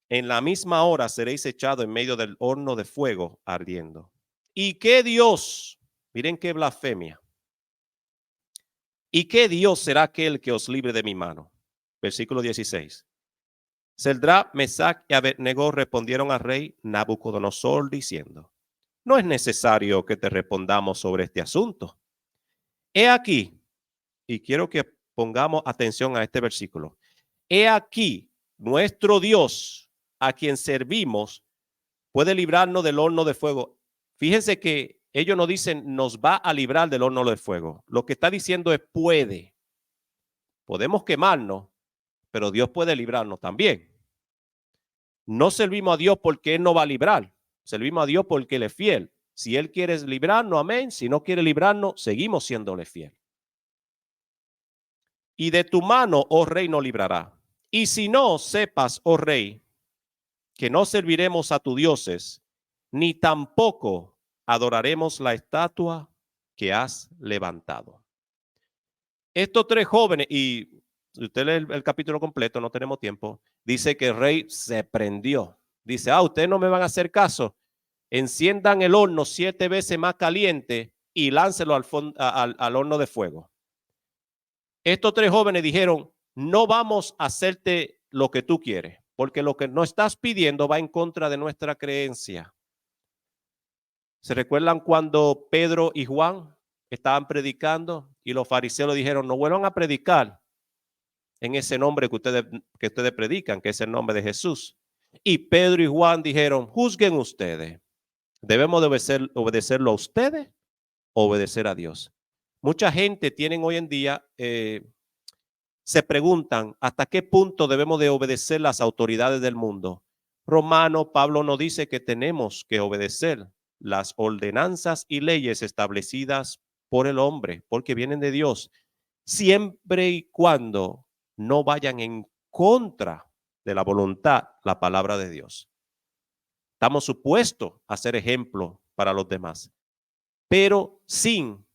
en la misma hora seréis echados en medio del horno de fuego ardiendo. ¿Y qué Dios? Miren qué blasfemia. ¿Y qué Dios será aquel que os libre de mi mano? Versículo 16. Sadrach, Mesach y Abednego respondieron al rey Nabucodonosor diciendo, no es necesario que te respondamos sobre este asunto. He aquí, y quiero que pongamos atención a este versículo. He aquí, nuestro Dios, a quien servimos, puede librarnos del horno de fuego. Fíjense que ellos no dicen nos va a librar del horno de fuego. Lo que está diciendo es puede. Podemos quemarnos, pero Dios puede librarnos también. No servimos a Dios porque Él no va a librar. Servimos a Dios porque Él es fiel. Si Él quiere librarnos, amén. Si no quiere librarnos, seguimos siéndole fiel. Y de tu mano, oh rey, nos librará. Y si no, sepas, oh rey, que no serviremos a tus dioses, ni tampoco adoraremos la estatua que has levantado. Estos 3 jóvenes, y si usted lee el capítulo completo, no tenemos tiempo, dice que el rey se prendió. Dice, ustedes no me van a hacer caso. Enciendan el horno 7 veces más caliente y láncelo al horno de fuego. Estos 3 jóvenes dijeron, no vamos a hacerte lo que tú quieres, porque lo que nos estás pidiendo va en contra de nuestra creencia. ¿Se recuerdan cuando Pedro y Juan estaban predicando y los fariseos le dijeron, no vuelvan a predicar en ese nombre que ustedes predican, que es el nombre de Jesús? Y Pedro y Juan dijeron, juzguen ustedes. ¿Debemos de obedecerlo a ustedes o obedecer a Dios? Mucha gente tienen hoy en día, se preguntan hasta qué punto debemos de obedecer las autoridades del mundo. Pablo nos dice que tenemos que obedecer las ordenanzas y leyes establecidas por el hombre, porque vienen de Dios, siempre y cuando no vayan en contra de la voluntad, la palabra de Dios. Estamos supuestos a ser ejemplo para los demás, pero sin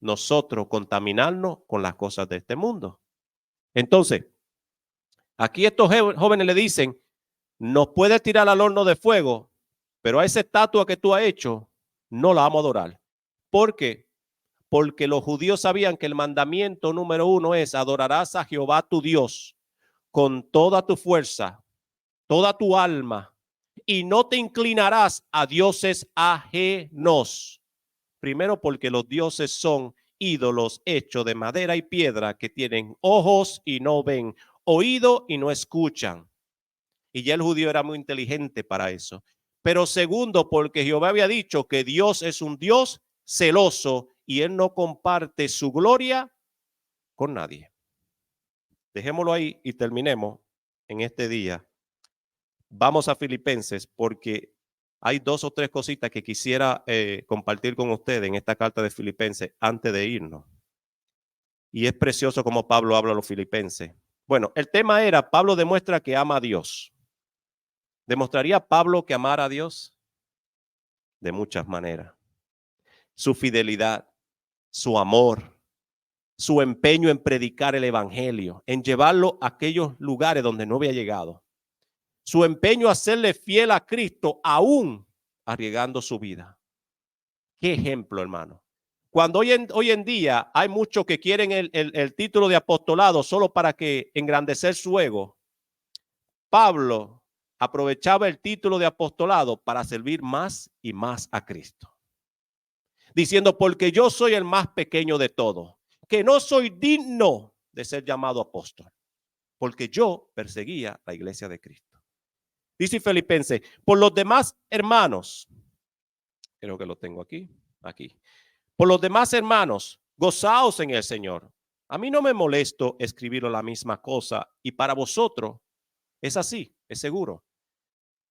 nosotros contaminarnos con las cosas de este mundo. Entonces, aquí estos jóvenes le dicen, nos puedes tirar al horno de fuego, pero a esa estatua que tú has hecho, no la vamos a adorar. ¿Por qué? Porque los judíos sabían que el mandamiento número 1 es adorarás a Jehová tu Dios con toda tu fuerza, toda tu alma, y no te inclinarás a dioses ajenos. Primero, porque los dioses son ídolos hechos de madera y piedra que tienen ojos y no ven, oído y no escuchan. Y ya el judío era muy inteligente para eso. Pero segundo, porque Jehová había dicho que Dios es un Dios celoso y él no comparte su gloria con nadie. Dejémoslo ahí y terminemos en este día. Vamos a Filipenses porque hay 2 o 3 cositas que quisiera compartir con ustedes en esta carta de Filipenses antes de irnos. Y es precioso como Pablo habla a los filipenses. Bueno, el tema era, Pablo demuestra que ama a Dios. ¿Demostraría Pablo que amara a Dios? De muchas maneras. Su fidelidad, su amor, su empeño en predicar el evangelio, en llevarlo a aquellos lugares donde no había llegado. Su empeño a serle fiel a Cristo, aún arriesgando su vida. Qué ejemplo, hermano. Cuando hoy en día hay muchos que quieren el título de apostolado solo para que engrandecer su ego, Pablo aprovechaba el título de apostolado para servir más y más a Cristo. Diciendo, porque yo soy el más pequeño de todos, que no soy digno de ser llamado apóstol, porque yo perseguía la iglesia de Cristo. Dice Filipenses, por los demás hermanos, creo que lo tengo aquí. Por los demás hermanos, gozaos en el Señor. A mí no me molesto escribir la misma cosa y para vosotros es así, es seguro.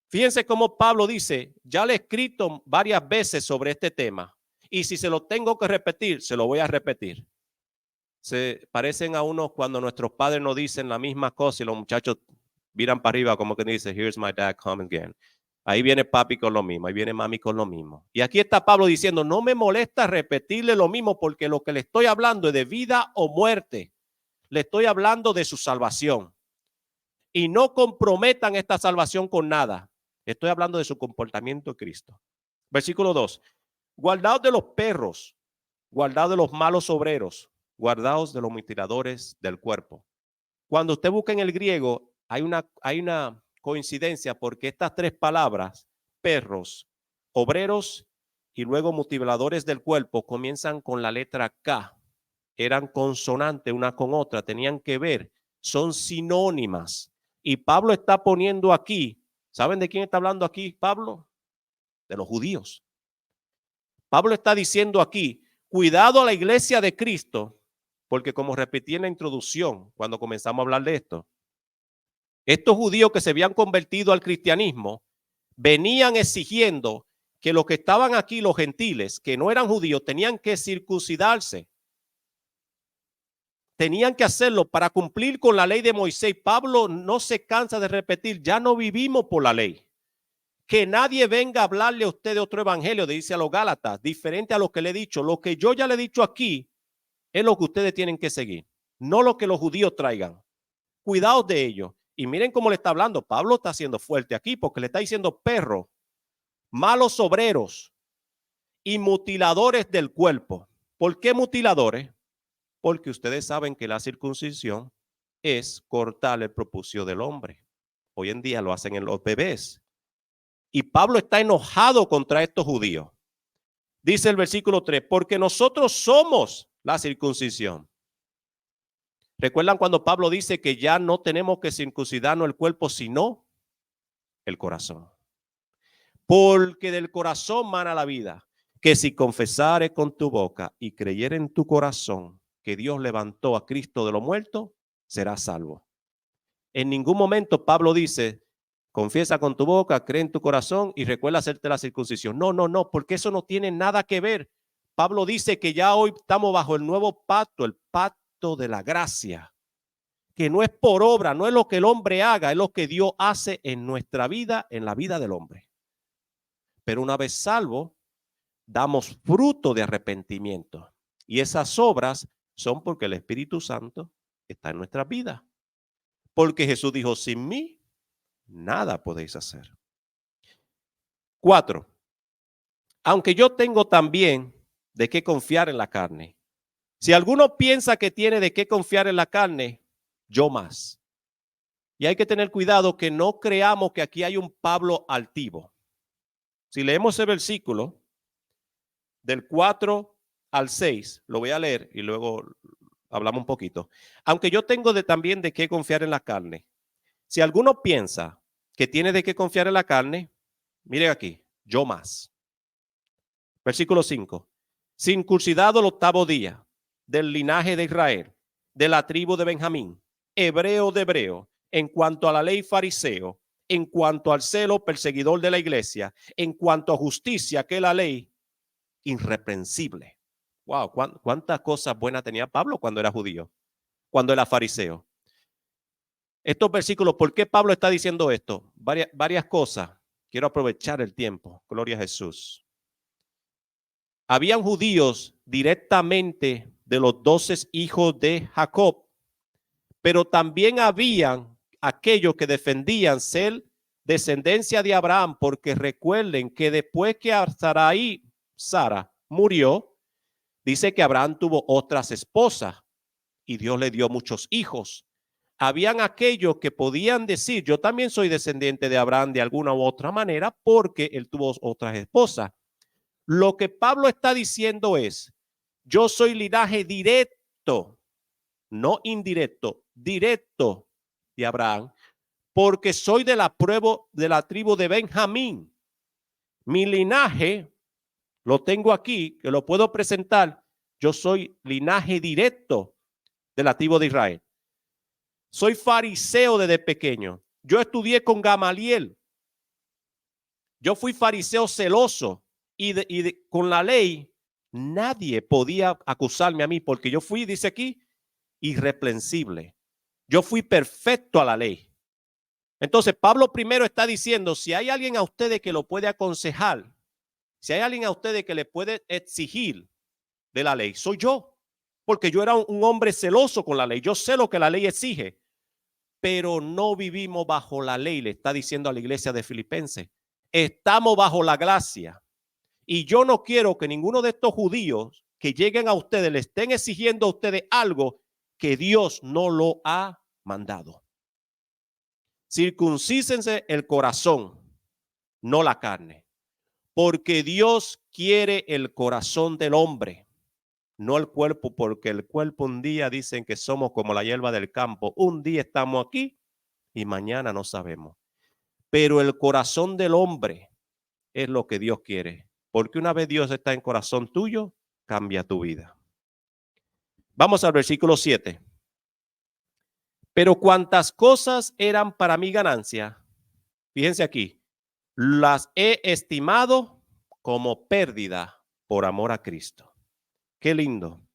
Fíjense cómo Pablo dice, ya le he escrito varias veces sobre este tema y si se lo tengo que repetir, se lo voy a repetir. Se parecen a unos cuando nuestros padres nos dicen la misma cosa y los muchachos miran para arriba como que dicen, here's my dad coming again. Ahí viene papi con lo mismo, ahí viene mami con lo mismo. Y aquí está Pablo diciendo, no me molesta repetirle lo mismo porque lo que le estoy hablando es de vida o muerte. Le estoy hablando de su salvación. Y no comprometan esta salvación con nada. Estoy hablando de su comportamiento en Cristo. Versículo 2. Guardaos de los perros, guardaos de los malos obreros, guardaos de los mutiladores del cuerpo. Cuando usted busca en el griego, hay una coincidencia porque estas 3 palabras, perros, obreros y luego mutiladores del cuerpo, comienzan con la letra K. Eran consonantes una con otra, tenían que ver, son sinónimas. Y Pablo está poniendo aquí, ¿saben de quién está hablando aquí Pablo? De los judíos. Pablo está diciendo aquí, cuidado a la iglesia de Cristo, porque como repetí en la introducción, cuando comenzamos a hablar de esto, estos judíos que se habían convertido al cristianismo venían exigiendo que los que estaban aquí, los gentiles, que no eran judíos, tenían que circuncidarse. Tenían que hacerlo para cumplir con la ley de Moisés. Pablo no se cansa de repetir, ya no vivimos por la ley. Que nadie venga a hablarle a usted de otro evangelio, dice a los Gálatas, diferente a lo que le he dicho. Lo que yo ya le he dicho aquí es lo que ustedes tienen que seguir, no lo que los judíos traigan. Cuidaos de ellos. Y miren cómo le está hablando. Pablo está siendo fuerte aquí porque le está diciendo perro, malos obreros y mutiladores del cuerpo. ¿Por qué mutiladores? Porque ustedes saben que la circuncisión es cortar el prepucio del hombre. Hoy en día lo hacen en los bebés. Y Pablo está enojado contra estos judíos. Dice el versículo 3, porque nosotros somos la circuncisión. ¿Recuerdan cuando Pablo dice que ya no tenemos que circuncidarnos el cuerpo, sino el corazón? Porque del corazón mana la vida, que si confesares con tu boca y creyeres en tu corazón que Dios levantó a Cristo de los muertos, serás salvo. En ningún momento Pablo dice, confiesa con tu boca, cree en tu corazón y recuerda hacerte la circuncisión. No, porque eso no tiene nada que ver. Pablo dice que ya hoy estamos bajo el nuevo pacto, el pacto de la gracia, que no es por obra, no es lo que el hombre haga, es lo que Dios hace en nuestra vida, en la vida del hombre. Pero una vez salvo, damos fruto de arrepentimiento. Y esas obras son porque el Espíritu Santo está en nuestra vida. Porque Jesús dijo, sin mí, nada podéis hacer. 4. Aunque yo tengo también de qué confiar en la carne. Si alguno piensa que tiene de qué confiar en la carne, yo más. Y hay que tener cuidado que no creamos que aquí hay un Pablo altivo. Si leemos el versículo, del 4 al 6. Lo voy a leer y luego hablamos un poquito. Aunque yo tengo también de qué confiar en la carne. Si alguno piensa que tiene de qué confiar en la carne, mire aquí, yo más. Versículo 5. Circuncidado el 8º día, del linaje de Israel, de la tribu de Benjamín, hebreo de hebreo, en cuanto a la ley fariseo, en cuanto al celo perseguidor de la iglesia, en cuanto a justicia que es la ley, irreprensible. Wow, cuántas cosas buenas tenía Pablo cuando era judío, cuando era fariseo. Estos versículos, ¿por qué Pablo está diciendo esto? Varias cosas. Quiero aprovechar el tiempo. Gloria a Jesús. Habían judíos directamente de los 12 hijos de Jacob, pero también habían aquellos que defendían ser descendencia de Abraham, porque recuerden que después que Sara murió, dice que Abraham tuvo otras esposas y Dios le dio muchos hijos. Habían aquellos que podían decir, yo también soy descendiente de Abraham de alguna u otra manera, porque él tuvo otras esposas. Lo que Pablo está diciendo es, yo soy linaje directo, no indirecto, directo de Abraham, porque soy de la tribu de Benjamín. Mi linaje lo tengo aquí, que lo puedo presentar. Yo soy linaje directo de la tribu de Israel. Soy fariseo desde pequeño. Yo estudié con Gamaliel. Yo fui fariseo celoso y con la ley nadie podía acusarme a mí porque yo fui, dice aquí, irreprensible. Yo fui perfecto a la ley. Entonces Pablo primero está diciendo, si hay alguien a ustedes que lo puede aconsejar, si hay alguien a ustedes que le puede exigir de la ley, soy yo. Porque yo era un hombre celoso con la ley. Yo sé lo que la ley exige. Pero no vivimos bajo la ley, le está diciendo a la iglesia de Filipenses. Estamos bajo la gracia. Y yo no quiero que ninguno de estos judíos que lleguen a ustedes le estén exigiendo a ustedes algo que Dios no lo ha mandado. Circuncísense el corazón, no la carne, porque Dios quiere el corazón del hombre, no el cuerpo, porque el cuerpo un día dicen que somos como la hierba del campo. Un día estamos aquí y mañana no sabemos. Pero el corazón del hombre es lo que Dios quiere, porque una vez Dios está en corazón tuyo, cambia tu vida. Vamos al versículo 7. Pero cuantas cosas eran para mi ganancia, fíjense aquí, las he estimado como pérdida por amor a Cristo. Qué lindo.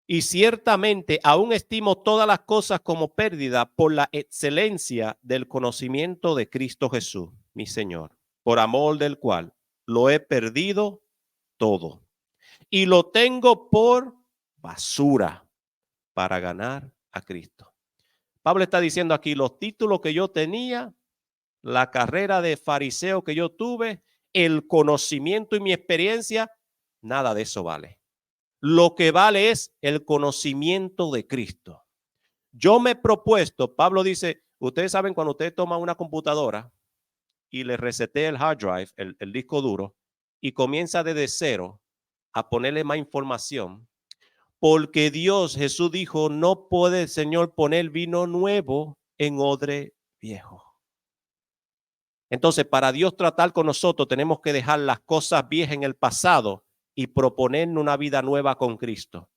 Y ciertamente aún estimo todas las cosas como pérdida por la excelencia del conocimiento de Cristo Jesús, mi Señor, por amor del cual lo he perdido todo y lo tengo por basura para ganar a Cristo. Pablo está diciendo aquí, los títulos que yo tenía, la carrera de fariseo que yo tuve, el conocimiento y mi experiencia, nada de eso vale. Lo que vale es el conocimiento de Cristo. Yo me he propuesto, Pablo dice, ustedes saben cuando usted toma una computadora y le resetea el hard drive, el disco duro, y comienza desde cero a ponerle más información, porque Dios, Jesús dijo, no puede el Señor poner vino nuevo en odre viejo. Entonces, para Dios tratar con nosotros, tenemos que dejar las cosas viejas en el pasado y proponernos una vida nueva con Cristo.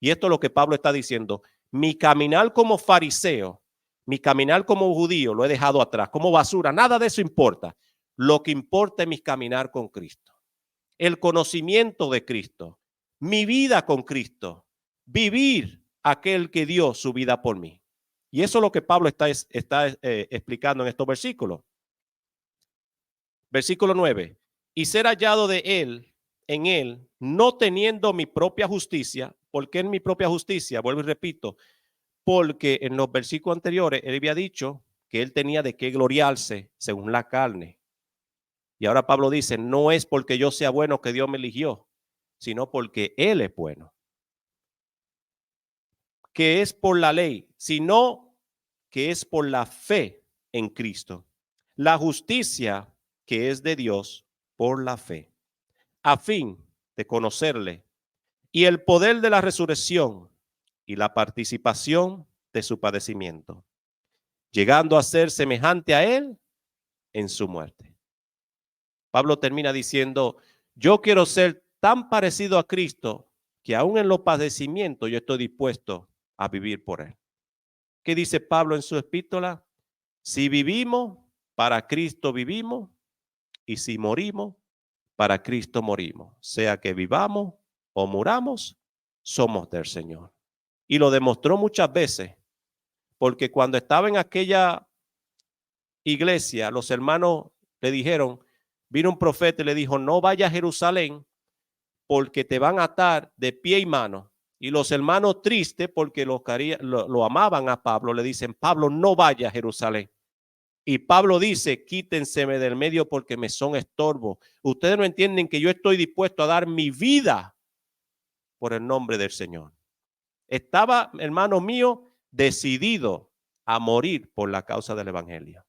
Y esto es lo que Pablo está diciendo. Mi caminar como fariseo, mi caminar como judío, lo he dejado atrás, como basura. Nada de eso importa. Lo que importa es mi caminar con Cristo. El conocimiento de Cristo. Mi vida con Cristo. Vivir aquel que dio su vida por mí. Y eso es lo que Pablo está explicando en estos versículos. Versículo 9. Y ser hallado de él, en él, no teniendo mi propia justicia. ¿Por qué en mi propia justicia? Vuelvo y repito. Porque en los versículos anteriores él había dicho que él tenía de qué gloriarse según la carne. Y ahora Pablo dice, no es porque yo sea bueno que Dios me eligió, sino porque él es bueno. Que es por la ley, sino que es por la fe en Cristo. La justicia que es de Dios por la fe. a fin de conocerle y el poder de la resurrección y la participación de su padecimiento, llegando a ser semejante a él en su muerte. Pablo termina diciendo, yo quiero ser tan parecido a Cristo que aún en los padecimientos yo estoy dispuesto a vivir por él. ¿Qué dice Pablo en su epístola? Si vivimos, para Cristo vivimos, y si morimos, para Cristo morimos. Sea que vivamos o muramos, somos del Señor. Y lo demostró muchas veces, porque cuando estaba en aquella iglesia, los hermanos le dijeron, vino un profeta y le dijo, no vayas a Jerusalén porque te van a atar de pie y mano. Y los hermanos tristes, porque lo amaban a Pablo, le dicen, Pablo, no vaya a Jerusalén. Y Pablo dice, quítenseme del medio porque me son estorbo. Ustedes no entienden que yo estoy dispuesto a dar mi vida por el nombre del Señor. Estaba, hermano mío, decidido a morir por la causa del evangelio.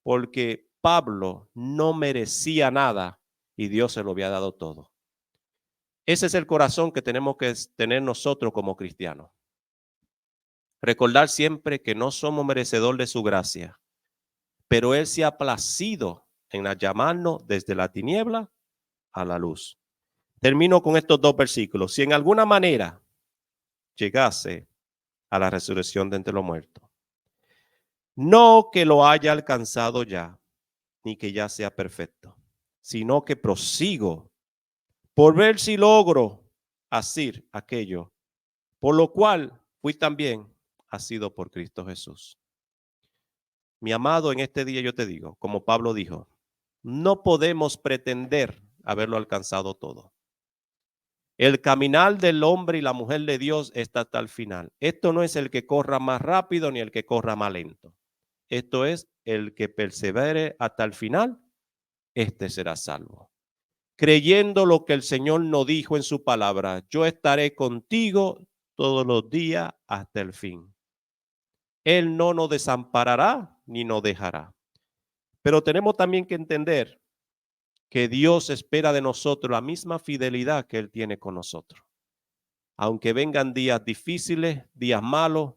Porque Pablo no merecía nada y Dios se lo había dado todo. Ese es el corazón que tenemos que tener nosotros como cristianos. Recordar siempre que no somos merecedores de su gracia, pero Él se ha placido en llamarnos desde la tiniebla a la luz. Termino con estos dos versículos. Si en alguna manera llegase a la resurrección de entre los muertos, no que lo haya alcanzado ya, ni que ya sea perfecto, sino que prosigo por ver si logro hacer aquello, por lo cual fui también asido por Cristo Jesús. Mi amado, en este día yo te digo, como Pablo dijo, no podemos pretender haberlo alcanzado todo. El caminar del hombre y la mujer de Dios está hasta el final. Esto no es el que corra más rápido ni el que corra más lento. Esto es el que persevere hasta el final, este será salvo. Creyendo lo que el Señor nos dijo en su palabra, yo estaré contigo todos los días hasta el fin. Él no nos desamparará ni nos dejará. Pero tenemos también que entender que Dios espera de nosotros la misma fidelidad que Él tiene con nosotros. Aunque vengan días difíciles, días malos,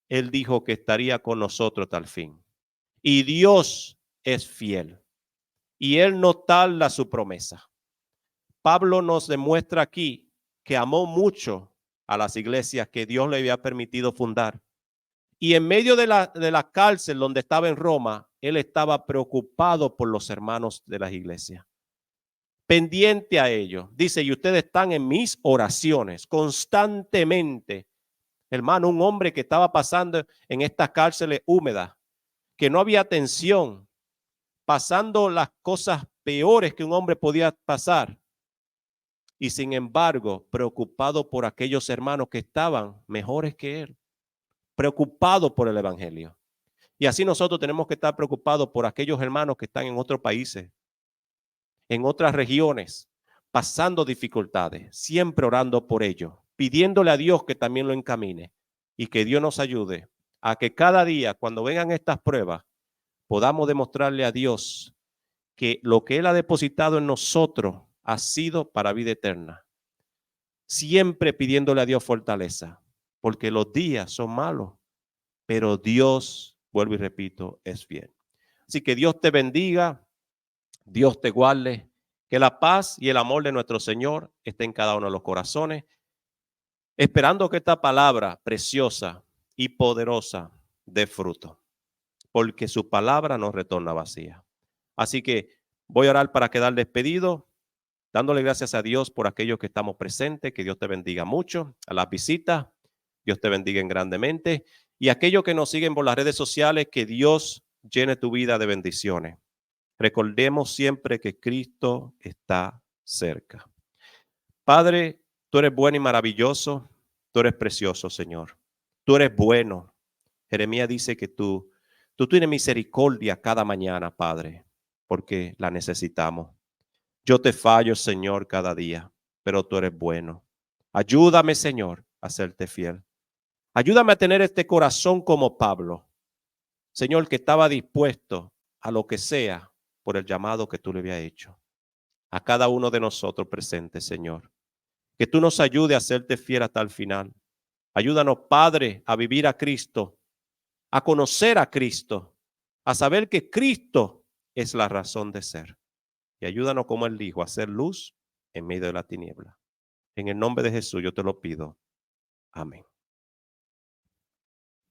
Él dijo que estaría con nosotros hasta el fin. Y Dios es fiel. Y Él no tarda su promesa. Pablo nos demuestra aquí que amó mucho a las iglesias que Dios le había permitido fundar. Y en medio de la cárcel donde estaba en Roma, él estaba preocupado por los hermanos de las iglesias. Pendiente a ellos. Dice, y ustedes están en mis oraciones constantemente. Hermano, un hombre que estaba pasando en estas cárceles húmedas, que no había atención, pasando las cosas peores que un hombre podía pasar. Y sin embargo, preocupado por aquellos hermanos que estaban mejores que él, preocupado por el evangelio. Y así nosotros tenemos que estar preocupados por aquellos hermanos que están en otros países, en otras regiones, pasando dificultades, siempre orando por ellos, pidiéndole a Dios que también lo encamine y que Dios nos ayude a que cada día, cuando vengan estas pruebas, podamos demostrarle a Dios que lo que Él ha depositado en nosotros ha sido para vida eterna. Siempre pidiéndole a Dios fortaleza, porque los días son malos, pero Dios, vuelvo y repito, es fiel. Así que Dios te bendiga, Dios te guarde, que la paz y el amor de nuestro Señor esté en cada uno de los corazones, esperando que esta palabra preciosa y poderosa dé fruto, porque su palabra no retorna vacía. Así que voy a orar para quedar despedido, dándole gracias a Dios por aquellos que estamos presentes, que Dios te bendiga mucho, a las visitas, Dios te bendiga grandemente, y aquellos que nos siguen por las redes sociales, que Dios llene tu vida de bendiciones. Recordemos siempre que Cristo está cerca. Padre, tú eres bueno y maravilloso, tú eres precioso, Señor. Tú eres bueno. Jeremías dice que tú tienes misericordia cada mañana, Padre, porque la necesitamos. Yo te fallo, Señor, cada día, pero tú eres bueno. Ayúdame, Señor, a serte fiel. Ayúdame a tener este corazón como Pablo, Señor, que estaba dispuesto a lo que sea por el llamado que tú le habías hecho. a cada uno de nosotros presentes, Señor. Que tú nos ayudes a hacerte fiel hasta el final. Ayúdanos, Padre, a vivir a Cristo, a conocer a Cristo, a saber que Cristo es la razón de ser. Y ayúdanos, como Él dijo, a hacer luz en medio de la tiniebla. En el nombre de Jesús yo te lo pido. Amén.